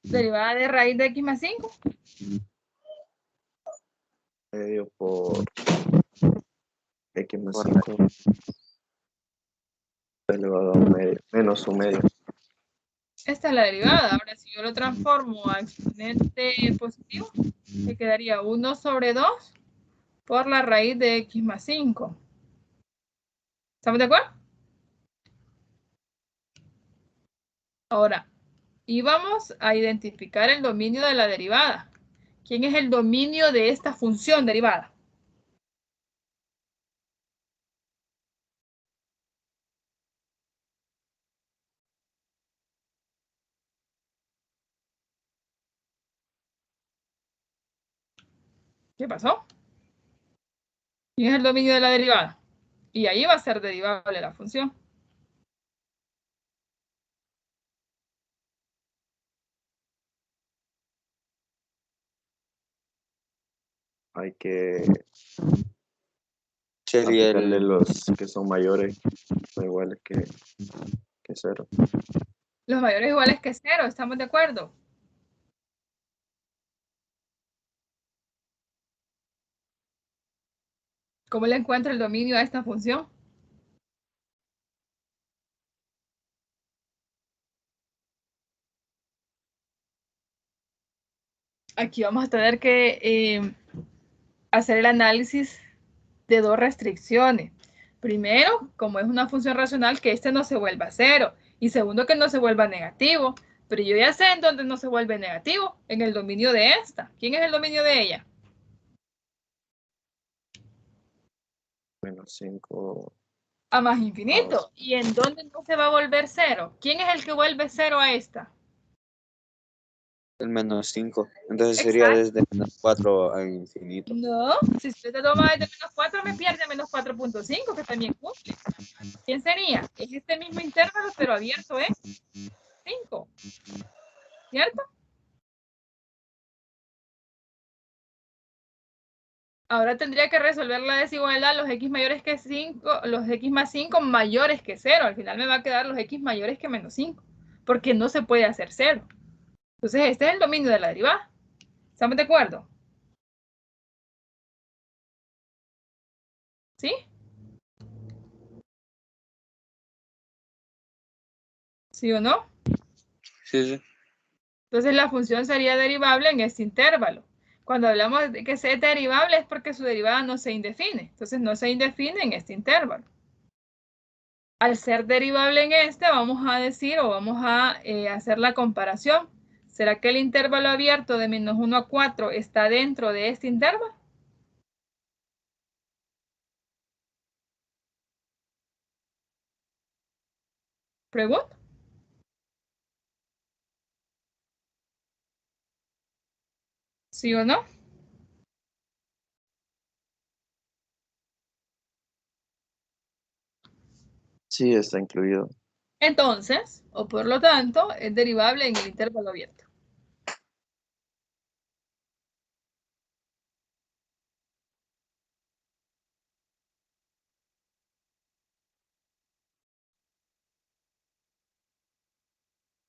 Derivada de raíz de x más 5. Medio por x más 5 elevado a medio, menos un medio. Esta es la derivada. Ahora, si yo lo transformo a exponente positivo, me quedaría 1 sobre 2 por la raíz de x más 5. ¿Estamos de acuerdo? Ahora, y vamos a identificar el dominio de la derivada. ¿Quién es el dominio de esta función derivada? ¿Qué pasó? ¿Quién es el dominio de la derivada? Y ahí va a ser derivable la función. Hay que Sería aplicarle el... los que son mayores o iguales que 0. Los mayores iguales que 0, ¿estamos de acuerdo? ¿Cómo le encuentro el dominio a esta función? Aquí vamos a tener que hacer el análisis de dos restricciones. Primero, como es una función racional, que este no se vuelva 0. Y segundo, que no se vuelva negativo. Pero yo ya sé en dónde no se vuelve negativo. En el dominio de esta. ¿Quién es el dominio de ella? Menos 5. A más infinito. ¿Y en dónde no se va a volver 0? ¿Quién es el que vuelve 0 a esta? El menos 5. Entonces sería desde menos 4 a infinito. No, si usted te toma desde menos 4, me pierde menos 4.5, que también cumple. ¿Quién sería? Es este mismo intervalo, pero abierto es 5. ¿Cierto? Ahora tendría que resolver la desigualdad, los x mayores que 5, los x más 5 mayores que 0. Al final me va a quedar los x mayores que menos 5, porque no se puede hacer 0. Entonces este es el dominio de la derivada. ¿Estamos de acuerdo? ¿Sí? ¿Sí o no? Sí, sí. Entonces la función sería derivable en este intervalo. Cuando hablamos de que sea derivable es porque su derivada no se indefine. Entonces no se indefine en este intervalo. Al ser derivable en este, vamos a decir o vamos a hacer la comparación. ¿Será que el intervalo abierto de menos 1 a 4 está dentro de este intervalo? Pregunto. ¿Sí o no? Sí, está incluido. Entonces, o por lo tanto, es derivable en el intervalo abierto.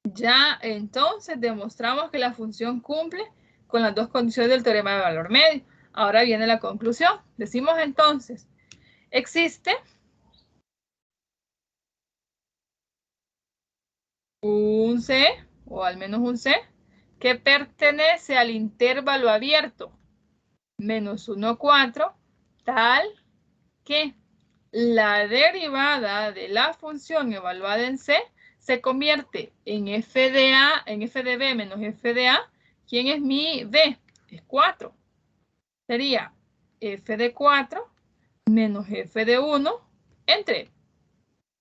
Ya entonces demostramos que la función cumple con las dos condiciones del teorema de valor medio. Ahora viene la conclusión. Decimos entonces, existe un C, o al menos un C, que pertenece al intervalo abierto menos 1 a 4, tal que la derivada de la función evaluada en C se convierte en f de A, en f de B menos f de A. ¿Quién es mi B? Es 4. Sería f de 4 menos f de 1 entre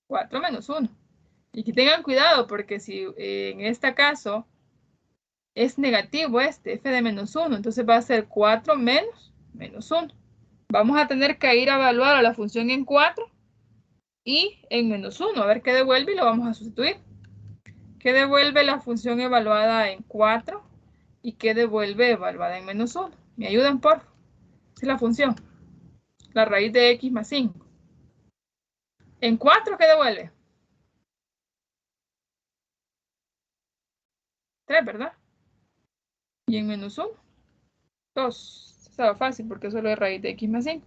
4 menos 1. Y que tengan cuidado porque si en este caso es negativo este f de menos 1, entonces va a ser 4 menos 1. Vamos a tener que ir a evaluar a la función en 4 y en menos 1, a ver qué devuelve y lo vamos a sustituir. ¿Qué devuelve la función evaluada en 4 y qué devuelve evaluada en menos 1? ¿Me ayudan, por favor? Esa es la función. La raíz de x más 5. ¿En 4 qué devuelve? 3, ¿verdad? Y en menos 1, 2. Estaba fácil porque solo es raíz de x más 5.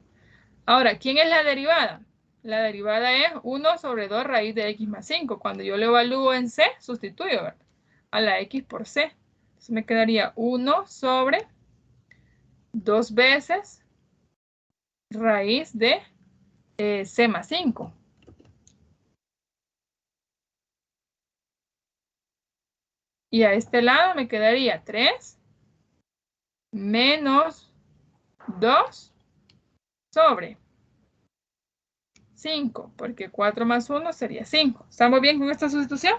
Ahora, ¿quién es la derivada? La derivada es 1 sobre 2 raíz de x más 5. Cuando yo lo evalúo en C, sustituyo, ¿verdad?, a la x por C. Entonces me quedaría 1 sobre 2 veces raíz de C más 5. Y a este lado me quedaría 3 menos 2 sobre 5, porque 4 más 1 sería 5. ¿Estamos bien con esta sustitución?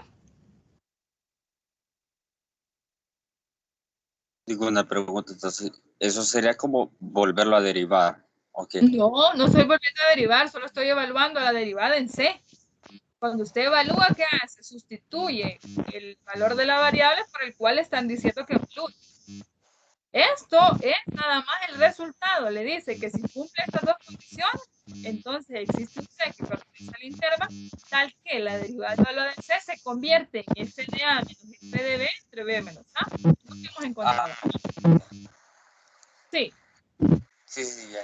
Digo una pregunta, entonces, eso sería como volverlo a derivar, ¿ok? No, no estoy volviendo a derivar, solo estoy evaluando la derivada en C. Cuando usted evalúa, ¿qué hace? Sustituye el valor de la variable por el cual están diciendo que evalúe. Esto es nada más el resultado. Le dice que si cumple estas dos condiciones, entonces existe un C que pertenece al intervalo, tal que la derivada de lo del C se convierte en f de A menos f de B entre B menos A. ¿No hemos encontrado? Sí. Sí, ya.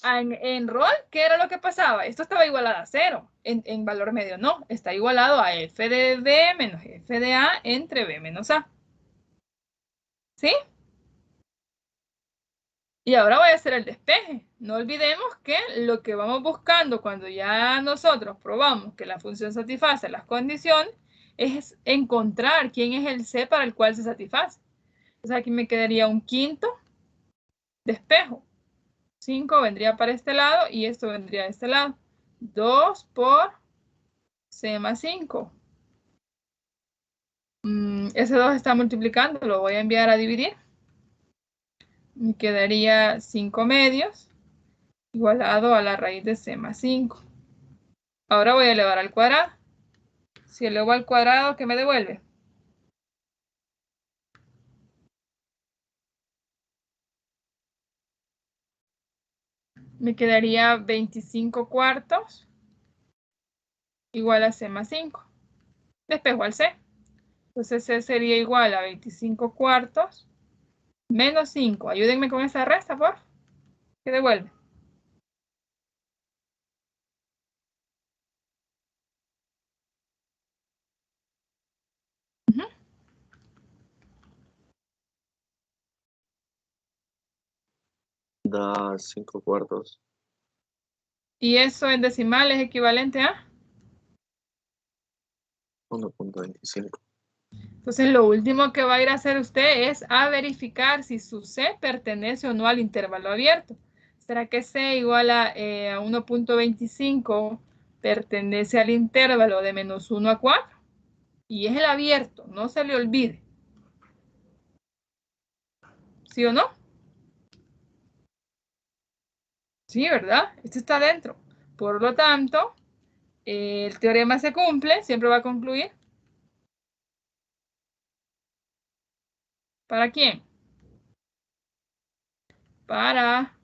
En ROL, ¿qué era lo que pasaba? Esto estaba igualado a 0. En valor medio no. Está igualado a f de B menos f de A entre B menos A. ¿Sí? Y ahora voy a hacer el despeje. No olvidemos que lo que vamos buscando cuando ya nosotros probamos que la función satisface las condiciones es encontrar quién es el C para el cual se satisface. Entonces aquí me quedaría un quinto despejo. 5 vendría para este lado y esto vendría de este lado. 2 por C más 5. Ese 2 está multiplicando, lo voy a enviar a dividir. Me quedaría 5 medios igualado a la raíz de C más 5. Ahora voy a elevar al cuadrado. Si elevo al cuadrado, ¿qué me devuelve? Me quedaría 25 cuartos igual a C más 5. Despejo al C. Entonces C sería igual a 25 cuartos menos 5. Ayúdenme con esa resta, por favor. ¿Qué devuelve? Da 5 cuartos. Y eso en decimal es equivalente a... 1.25. Entonces lo último que va a ir a hacer usted es a verificar si su C pertenece o no al intervalo abierto. ¿Será que C igual a 1.25 pertenece al intervalo de menos 1 a 4? Y es el abierto, no se le olvide. ¿Sí o no? Sí, ¿verdad? Este está dentro. Por lo tanto, el teorema se cumple, siempre va a concluir. ¿Para quién? Para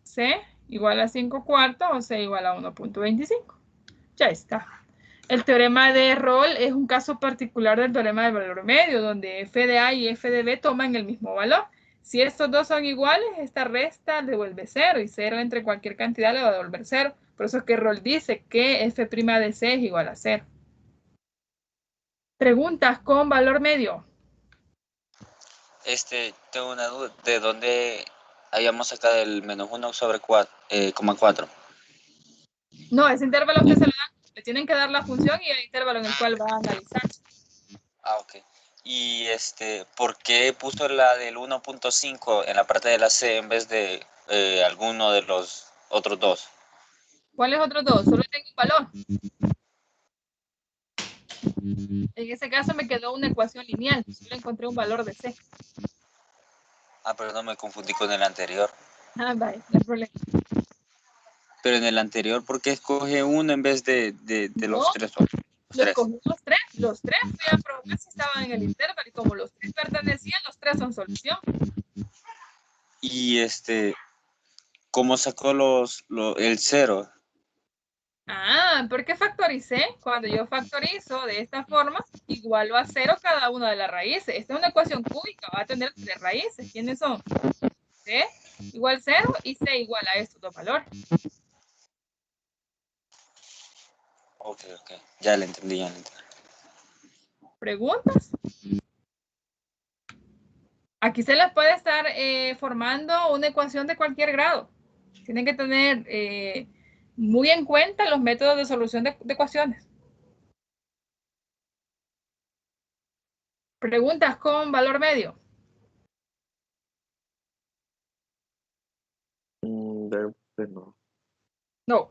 C igual a 5 cuartos o C igual a 1.25. Ya está. El teorema de Rolle es un caso particular del teorema del valor medio, donde f de A y f de B toman el mismo valor. Si estos dos son iguales, esta resta devuelve 0 y 0 entre cualquier cantidad le va a devolver 0. Por eso es que Rolle dice que f' de C es igual a 0. Preguntas con valor medio. Tengo una duda. ¿De dónde hayamos sacado el menos 1 sobre 4,4? No, ese intervalo usted se lo dan. Le tienen que dar la función y el intervalo en el cual va a analizar. Ok. Y ¿por qué puso la del 1.5 en la parte de la C en vez de alguno de los otros dos? ¿Cuáles otros dos? Solo tengo un valor. En ese caso me quedó una ecuación lineal. Solo encontré un valor de C. Ah, pero no me confundí con el anterior. Ah, vale, no hay problema. Pero en el anterior, ¿por qué escoge uno en vez de los tres? Los tres. Los tres fui a probar si estaban en el intervalo y como los tres pertenecían, los tres son solución. Y ¿cómo sacó el 0? Ah, ¿por qué factoricé? Cuando yo factorizo de esta forma, igualo a 0 cada una de las raíces. Esta es una ecuación cúbica, va a tener tres raíces. ¿Quiénes son? C igual 0 y C igual a estos dos valores. Ok. Ya le entendí. ¿Preguntas? Aquí se les puede estar formando una ecuación de cualquier grado. Tienen que tener muy en cuenta los métodos de solución de ecuaciones. Preguntas con valor medio. No. No.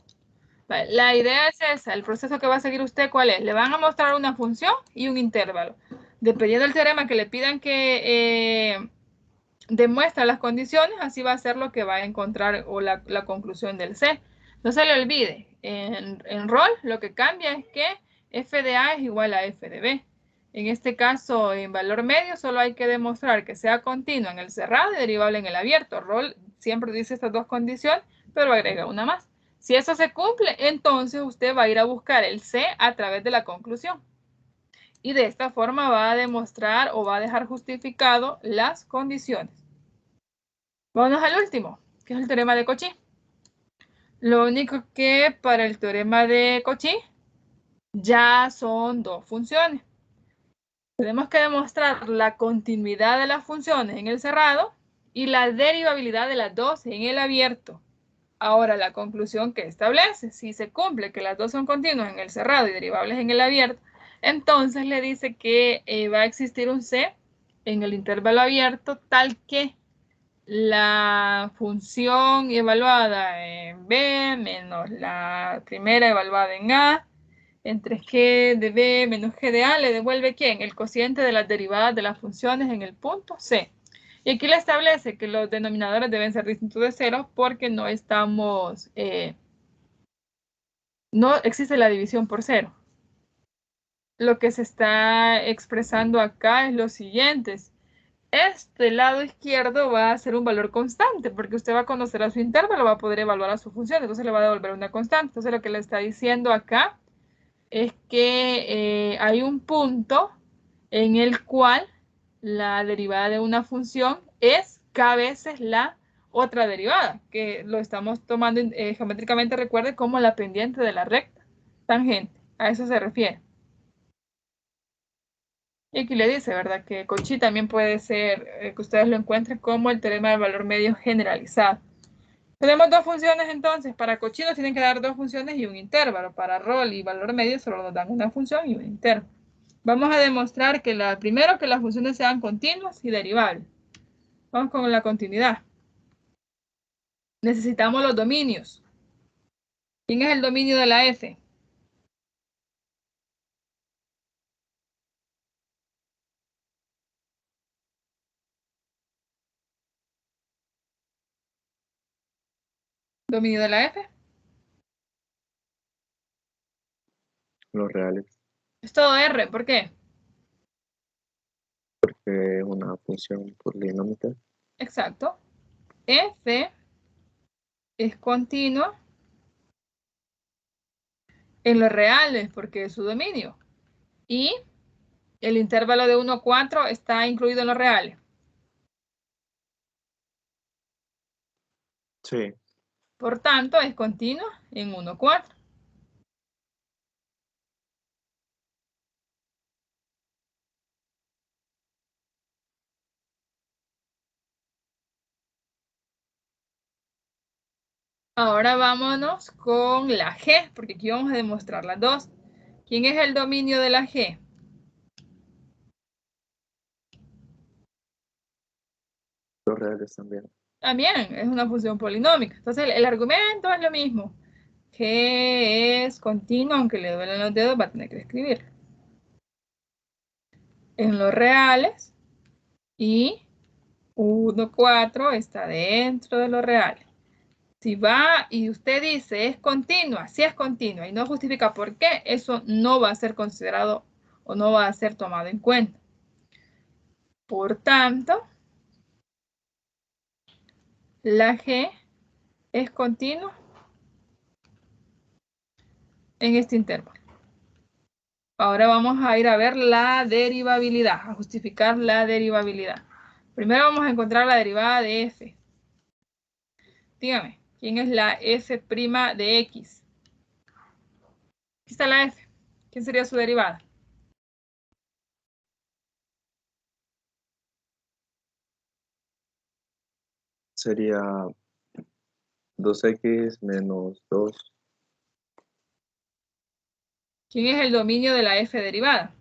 Vale, la idea es esa. El proceso que va a seguir usted, ¿cuál es? Le van a mostrar una función y un intervalo. Dependiendo del teorema que le pidan que demuestre las condiciones, así va a ser lo que va a encontrar o la conclusión del C. No se le olvide, en ROL lo que cambia es que f de A es igual a f de B. En este caso, en valor medio, solo hay que demostrar que sea continua en el cerrado y derivable en el abierto. Roll siempre dice estas dos condiciones, pero agrega una más. Si eso se cumple, entonces usted va a ir a buscar el C a través de la conclusión. Y de esta forma va a demostrar o va a dejar justificado las condiciones. Vámonos al último, que es el teorema de Cauchy. Lo único que para el teorema de Cauchy ya son dos funciones. Tenemos que demostrar la continuidad de las funciones en el cerrado y la derivabilidad de las dos en el abierto. Ahora, la conclusión que establece, si se cumple que las dos son continuas en el cerrado y derivables en el abierto, entonces le dice que va a existir un C en el intervalo abierto tal que la función evaluada en B menos la primera evaluada en A entre G de B menos G de A le devuelve ¿quién? El cociente de las derivadas de las funciones en el punto C. Y aquí le establece que los denominadores deben ser distintos de cero porque no estamos, no existe la división por cero. Lo que se está expresando acá es lo siguiente. Este lado izquierdo va a ser un valor constante porque usted va a conocer a su intervalo, va a poder evaluar a su función, entonces le va a devolver una constante. Entonces lo que le está diciendo acá es que hay un punto en el cual la derivada de una función es k veces la otra derivada, que lo estamos tomando geométricamente, recuerde, como la pendiente de la recta tangente. A eso se refiere. Y aquí le dice, ¿verdad? Que Cauchy también puede ser, que ustedes lo encuentren como el teorema del valor medio generalizado. Tenemos dos funciones entonces. Para Cauchy nos tienen que dar dos funciones y un intervalo. Para Roll y valor medio solo nos dan una función y un intervalo. Vamos a demostrar que primero que las funciones sean continuas y derivables. Vamos con la continuidad. Necesitamos los dominios. ¿Quién es el dominio de la F? ¿Dominio de la F? Los reales, Es todo R. ¿Por qué? porque es una función polinómica. Exacto. F es continua en los reales porque es su dominio. Y el intervalo de 1 a 4 está incluido en los reales. Sí. Por tanto, es continua en 1 a 4. Ahora vámonos con la G, porque aquí vamos a demostrar las dos. ¿Quién es el dominio de la G? Los reales también. También es una función polinómica. Entonces el argumento es lo mismo. G es continuo, aunque le duelen los dedos, va a tener que escribir. En los reales y 1, 4 está dentro de los reales. Si va y usted dice es continua, si es continua y no justifica por qué, eso no va a ser considerado o no va a ser tomado en cuenta. Por tanto, la G es continua en este intervalo. Ahora vamos a ir a ver la derivabilidad, a justificar la derivabilidad. Primero vamos a encontrar la derivada de f. Dígame, ¿quién es la f' de x? Aquí está la f. ¿Quién sería su derivada? Sería 2x menos 2. ¿Quién es el dominio de la f derivada?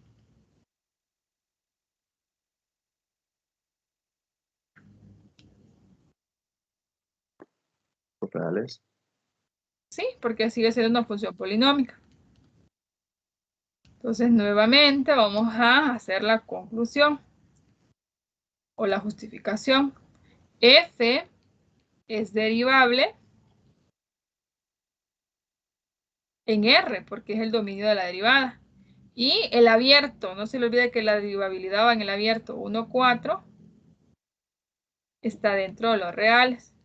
Los reales. Sí, porque sigue siendo una función polinómica. Entonces, nuevamente vamos a hacer la conclusión o la justificación. F es derivable en R, porque es el dominio de la derivada. Y el abierto, no se le olvide que la derivabilidad va en el abierto. 1, 4 está dentro de los reales.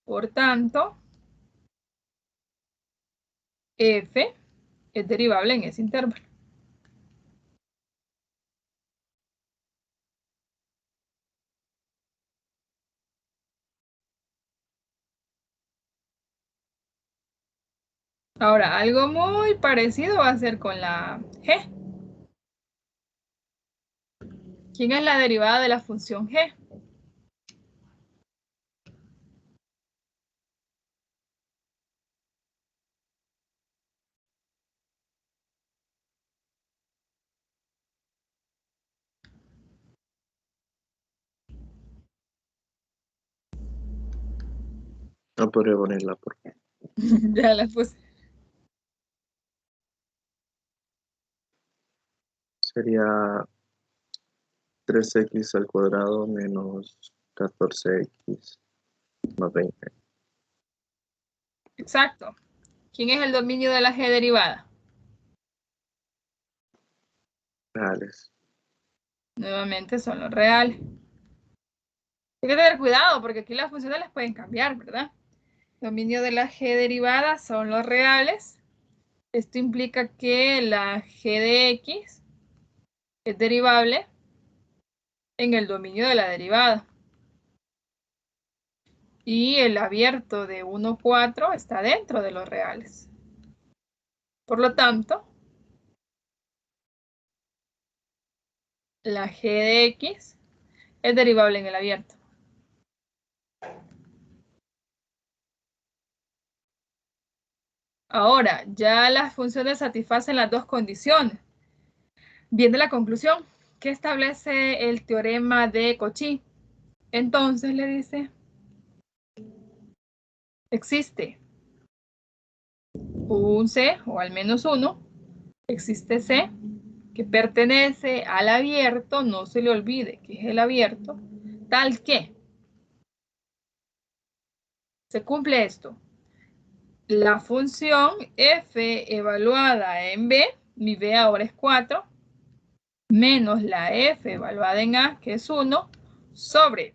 Por tanto, f es derivable en ese intervalo. Ahora, algo muy parecido va a ser con la g. ¿Quién es la derivada de la función g? No podría ponerla por Ya la puse. sería 3x al cuadrado menos 14x más 20. Exacto. ¿Quién es el dominio de la g derivada? Reales. Nuevamente son los reales. Hay que tener cuidado porque aquí las funciones las pueden cambiar, ¿verdad? El dominio de la g derivada son los reales. Esto implica que la g de x es derivable en el dominio de la derivada. Y el abierto de 1, 4 está dentro de los reales. Por lo tanto, la g de x es derivable en el abierto. Ahora, ya las funciones satisfacen las dos condiciones. Viene la conclusión. ¿Qué establece el teorema de Cauchy? Entonces le dice, existe un C, o al menos uno, existe C, que pertenece al abierto, no se le olvide que es el abierto, tal que se cumple esto. La función f evaluada en b, mi b ahora es 4, menos la f evaluada en a, que es 1, sobre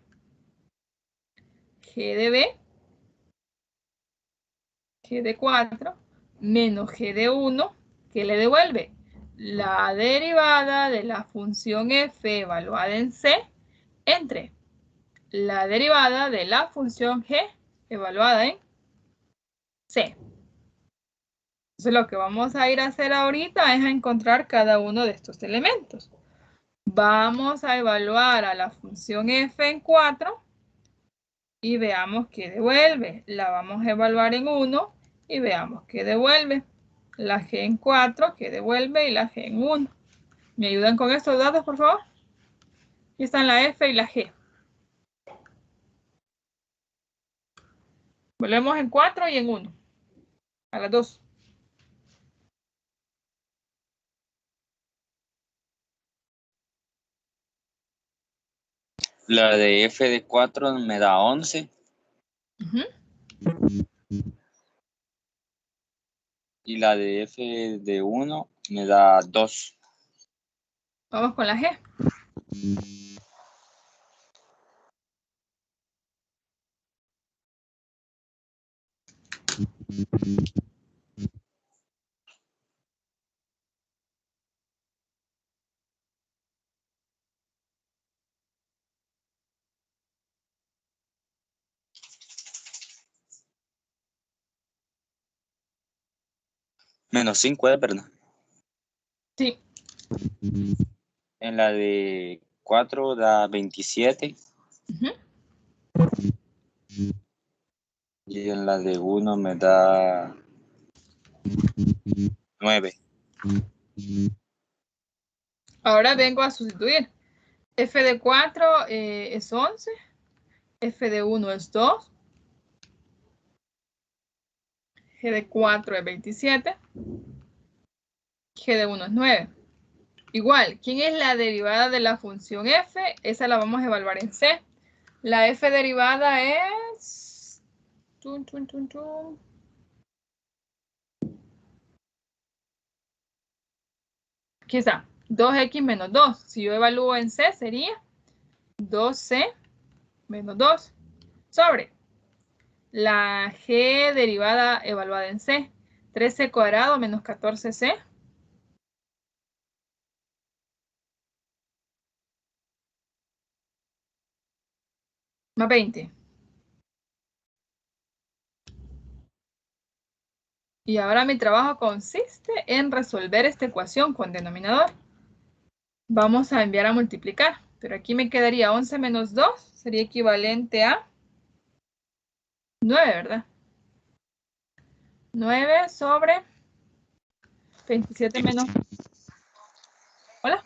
g de b, g de 4, menos g de 1, que le devuelve la derivada de la función f evaluada en c entre la derivada de la función g evaluada en c. Entonces lo que vamos a ir a hacer ahorita es a encontrar cada uno de estos elementos. Vamos a evaluar a la función f en 4 y veamos qué devuelve. La vamos a evaluar en 1 y veamos qué devuelve. La g en 4, qué devuelve, y la g en 1. ¿Me ayudan con estos datos, por favor? Aquí están la f y la g. Volvemos en 4 y en 1. A las 2. La de f de 4 me da 11. Y la de f de 1 me da 2. Vamos con la g. Menos 5, ¿es verdad? Sí. En la de 4 da 27. Y en la de 1 me da 9. Ahora vengo a sustituir. F de 4 es 11. F de 1 es 2. G de 4 es 27. G de 1 es 9. Igual, ¿quién es la derivada de la función f? Esa la vamos a evaluar en C. La f derivada es... Aquí está, 2x menos 2. Si yo evalúo en C, sería 2C menos 2 sobre la G derivada evaluada en C. 13 cuadrado menos 14C. Más 20. Y ahora mi trabajo consiste en resolver esta ecuación con denominador. Vamos a enviar a multiplicar. Pero aquí me quedaría 11 menos 2. Sería equivalente a 9, ¿verdad? 9 sobre 27 menos... ¿Hola?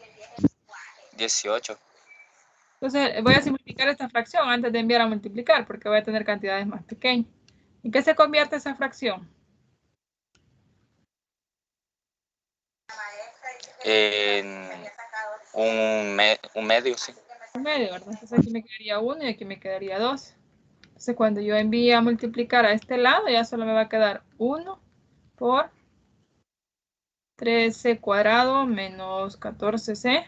18. Entonces voy a simplificar esta fracción antes de enviar a multiplicar porque voy a tener cantidades más pequeñas. ¿En qué se convierte esa fracción? En un medio, sí. Un medio, ¿verdad? Entonces aquí me quedaría 1 y aquí me quedaría 2. Entonces cuando yo envíe a multiplicar a este lado ya solo me va a quedar 1 por 13 cuadrado menos 14c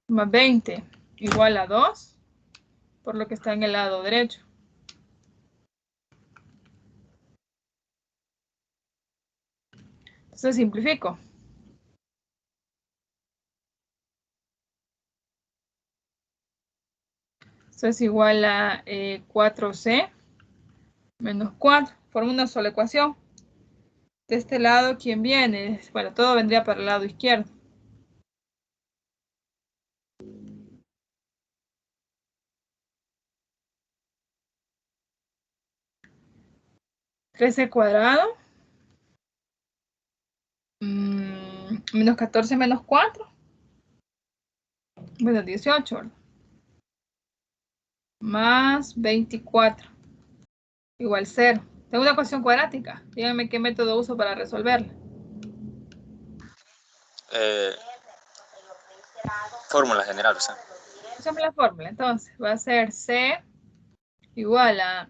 más 20 igual a 2 por lo que está en el lado derecho. Entonces simplifico. Eso es igual a 4c menos 4. Forma una sola ecuación. De este lado, ¿quién viene? Bueno, todo vendría para el lado izquierdo. ¿13 cuadrado? Menos 14 menos 4. Bueno, 18, ¿verdad? Más 24. Igual 0. Tengo una ecuación cuadrática. Díganme qué método uso para resolverla. Fórmula general, o sea. Usamos la fórmula. Entonces, va a ser C igual a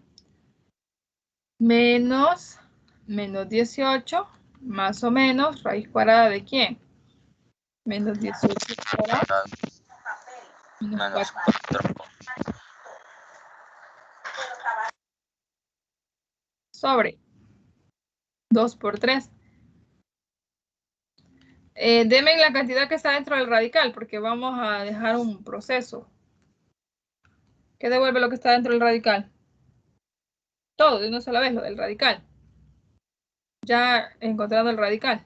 menos 18 más o menos raíz cuadrada de ¿quién? Menos 18 cuadrado menos 4. Sobre 2 por 3. Deme la cantidad que está dentro del radical, porque vamos a dejar un proceso. ¿Qué devuelve lo que está dentro del radical? Todo, de una sola vez, lo del radical. Ya encontrando el radical.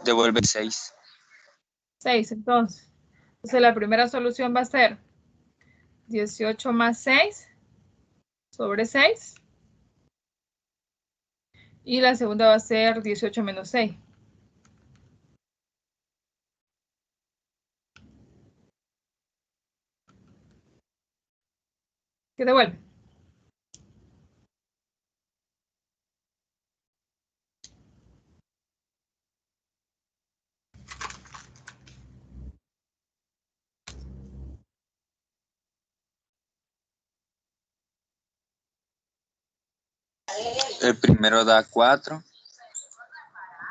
Devuelve 6. 6, entonces. Entonces la primera solución va a ser 18 más 6 sobre 6. Y la segunda va a ser 18 menos 6. ¿Qué devuelve? El primero da 4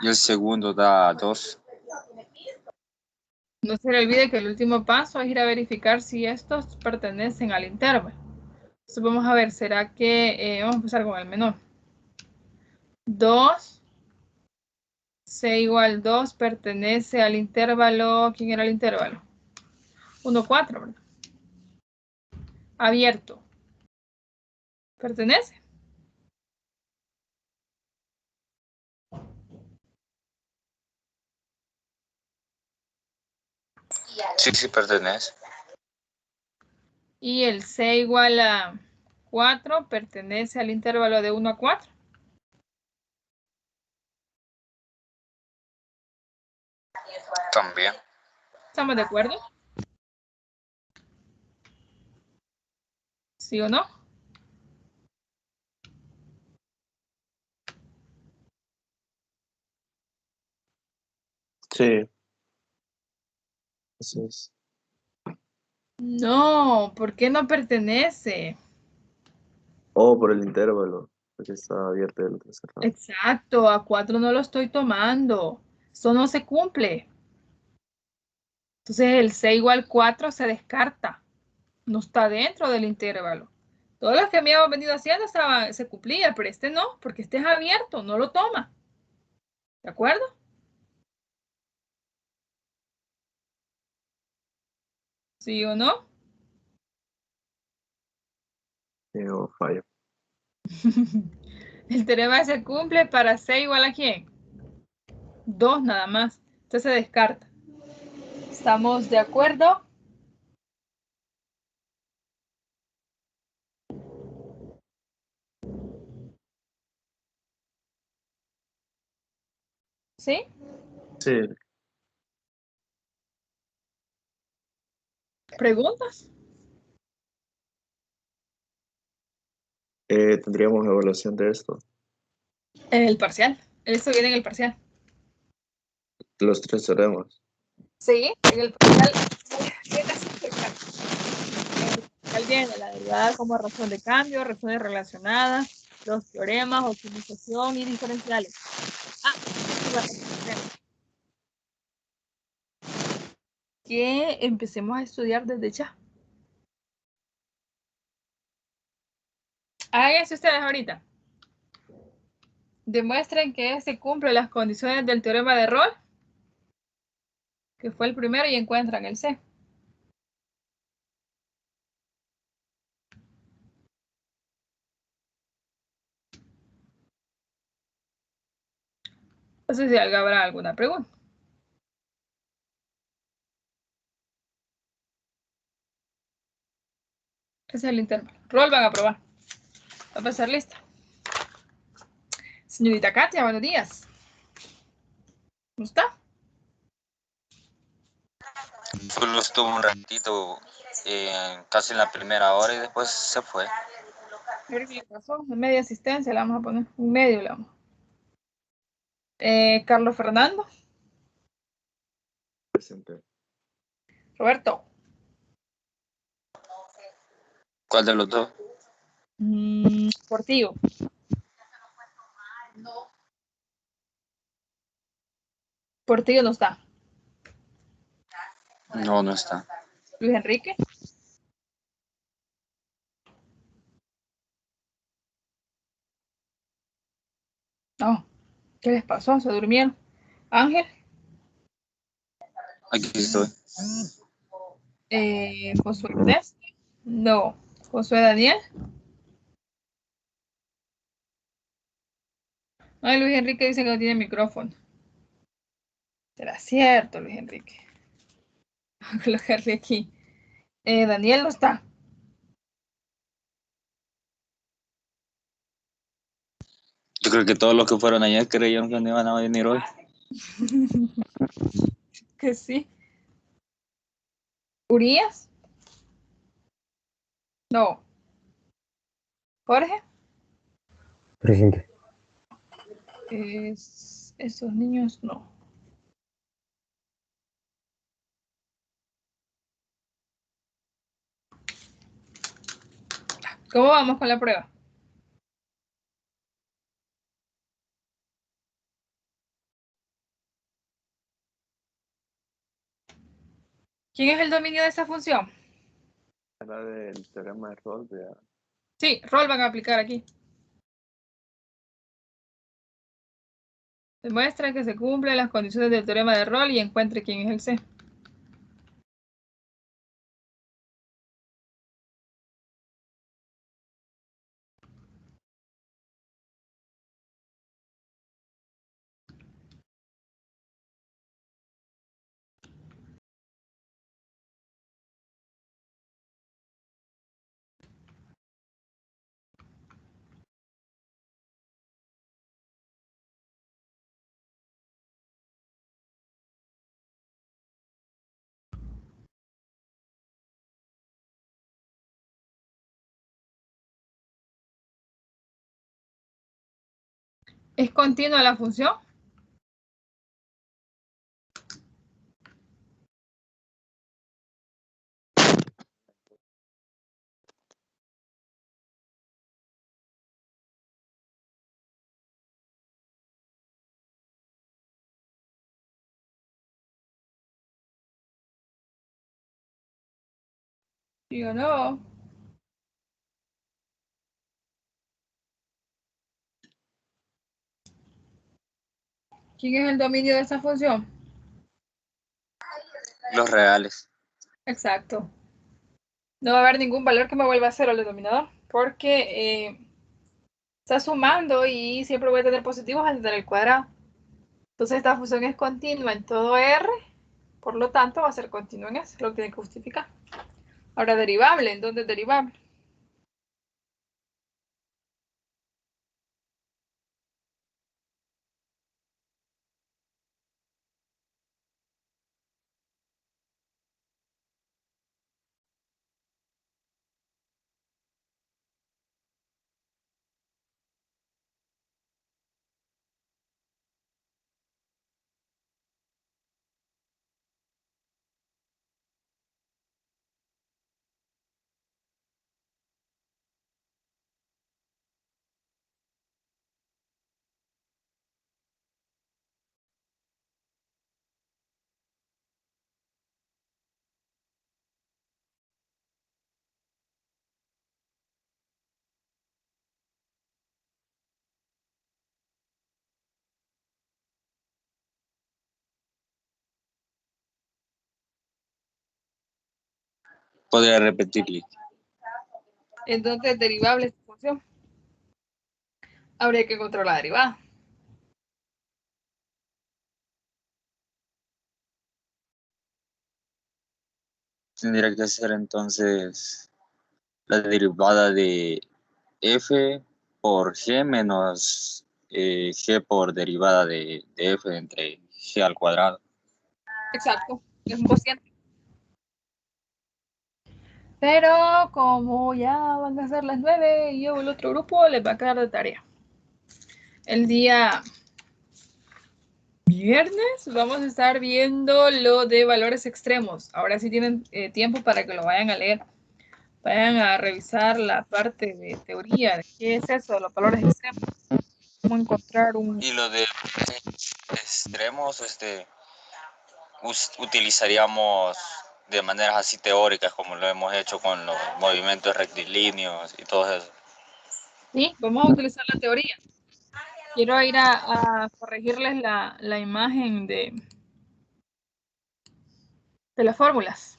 y el segundo da 2. No se le olvide que el último paso es ir a verificar si estos pertenecen al intervalo. Entonces vamos a ver, ¿será que vamos a empezar con el menor? 2, C igual 2 pertenece al intervalo. ¿Quién era el intervalo? 1, 4, ¿verdad? Abierto. ¿Pertenece? Sí, sí pertenece. Y el C igual a 4 pertenece al intervalo de 1 a 4. También. ¿Estamos de acuerdo? ¿Sí o no? Sí. Eso es. No, ¿por qué no pertenece? Oh, por el intervalo. porque está abierto y el otro cerrado. Exacto, a 4 no lo estoy tomando. Eso no se cumple. Entonces el C igual 4 se descarta. No está dentro del intervalo. Todo lo que habíamos venido haciendo se cumplía, pero este no, porque este es abierto, no lo toma. ¿De acuerdo? ¿Sí o no? O fallo. El teorema se cumple para C igual a ¿quién? 2 nada más. Entonces se descarta. ¿Estamos de acuerdo? ¿Sí? Sí, ¿Preguntas? tendríamos evaluación de esto. En el parcial. Eso viene en el parcial. Los tres teoremas. Sí, en el parcial viene así, exacto. En el parcial viene la derivada como razón de cambio, razones relacionadas, los teoremas, optimización y diferenciales. Que empecemos a estudiar desde ya. Háganse ustedes ahorita. Demuestren que se cumplen las condiciones del teorema de Rolle, que fue el primero, y encuentran el C. No sé si habrá alguna pregunta. Ese es el intervalo. Roll van a probar. Va a pasar lista. Señorita Katia, buenos días. ¿Cómo está? Solo estuvo un ratito, casi en la primera hora y después se fue. ¿Qué le pasó? En media asistencia le vamos a poner. Un medio le vamos. Carlos Fernando. Presente. Roberto. ¿Cuál de los dos? Portillo. Portillo no está. No, no está. Luis Enrique. No. ¿Qué les pasó? ¿Se durmieron? Ángel. Aquí estoy. Josué Ernesto. No. Josué Daniel. Ay, Luis Enrique dice que no tiene micrófono. ¿Será cierto, Luis Enrique? Voy a colocarle aquí. Daniel no está. Yo creo que todos los que fueron ayer creyeron que no iban a venir hoy. Que sí. ¿Urias? No. ¿Jorge? Presente. Esos niños no. ¿Cómo vamos con la prueba? ¿Quién es el dominio de esa función? Era del teorema de Rolle. Sí, Roll van a aplicar aquí. Demuestra que se cumplen las condiciones del teorema de Roll y encuentre quién es el C. ¿Es continua la función? ¿Sí o no? ¿Quién es el dominio de esa función? Los reales. Exacto. No va a haber ningún valor que me vuelva a cero el denominador, porque está sumando y siempre voy a tener positivos al tener el cuadrado. Entonces esta función es continua en todo R, por lo tanto va a ser continua en S, lo que tiene que justificar. Ahora derivable, ¿en dónde es derivable? Podría repetirle. ¿En dónde es derivable esta función? Habría que encontrar la derivada. Tendría que ser entonces la derivada de f por g menos g por derivada de f entre g al cuadrado. Exacto, es un cociente. Pero como ya van a ser las 9 y yo el otro grupo les va a quedar de tarea. El día viernes vamos a estar viendo lo de valores extremos. Ahora sí tienen tiempo para que lo vayan a leer. Vayan a revisar la parte de teoría de qué es eso de los valores extremos. Cómo encontrar un... Y lo de extremos, utilizaríamos de maneras así teóricas como lo hemos hecho con los movimientos rectilíneos y todo eso. Sí, vamos a utilizar la teoría. Quiero ir a corregirles la imagen de las fórmulas.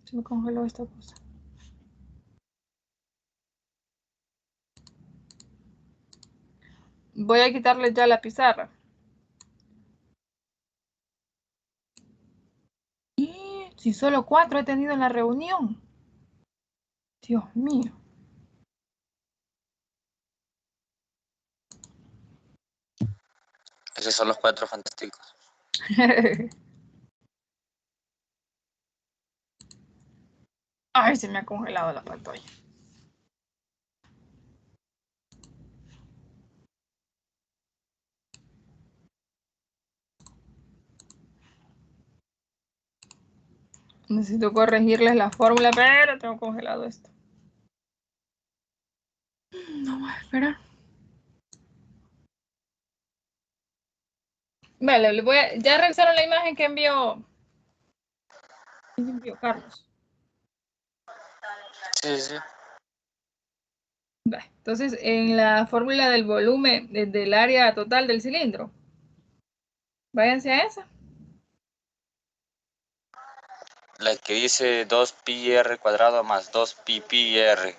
Se me congeló esta cosa. Voy a quitarles ya la pizarra. Y si solo 4 he tenido en la reunión. Dios mío. Esos son los 4 fantásticos. Ay, se me ha congelado la pantalla. Necesito corregirles la fórmula, pero tengo congelado esto. No voy a esperar. Vale, ya revisaron la imagen que envió Carlos. Sí, sí. Vale, entonces, en la fórmula del volumen del área total del cilindro, váyanse a esa. La que dice 2πr cuadrado más 2πr.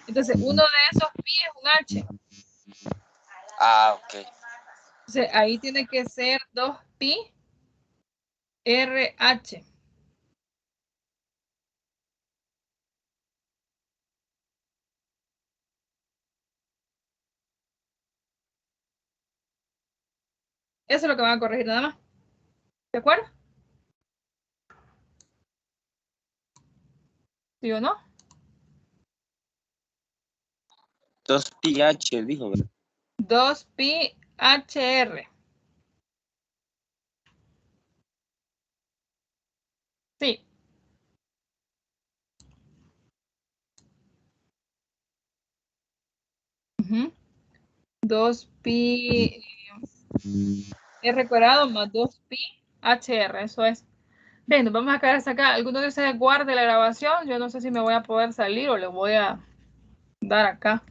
Entonces, uno de esos pi es un h. Ah, ok. Entonces, ahí tiene que ser 2pi RH. Eso es lo que van a corregir nada más. ¿De acuerdo? ¿Sí o no? 2πh dijo, ¿verdad? 2pi HR. Sí. Uh-huh. 2pi R cuadrado más 2pi HR. Eso es. Bien, nos vamos a quedar hasta acá. ¿Alguno de ustedes guarde la grabación? Yo no sé si me voy a poder salir o le voy a dar acá.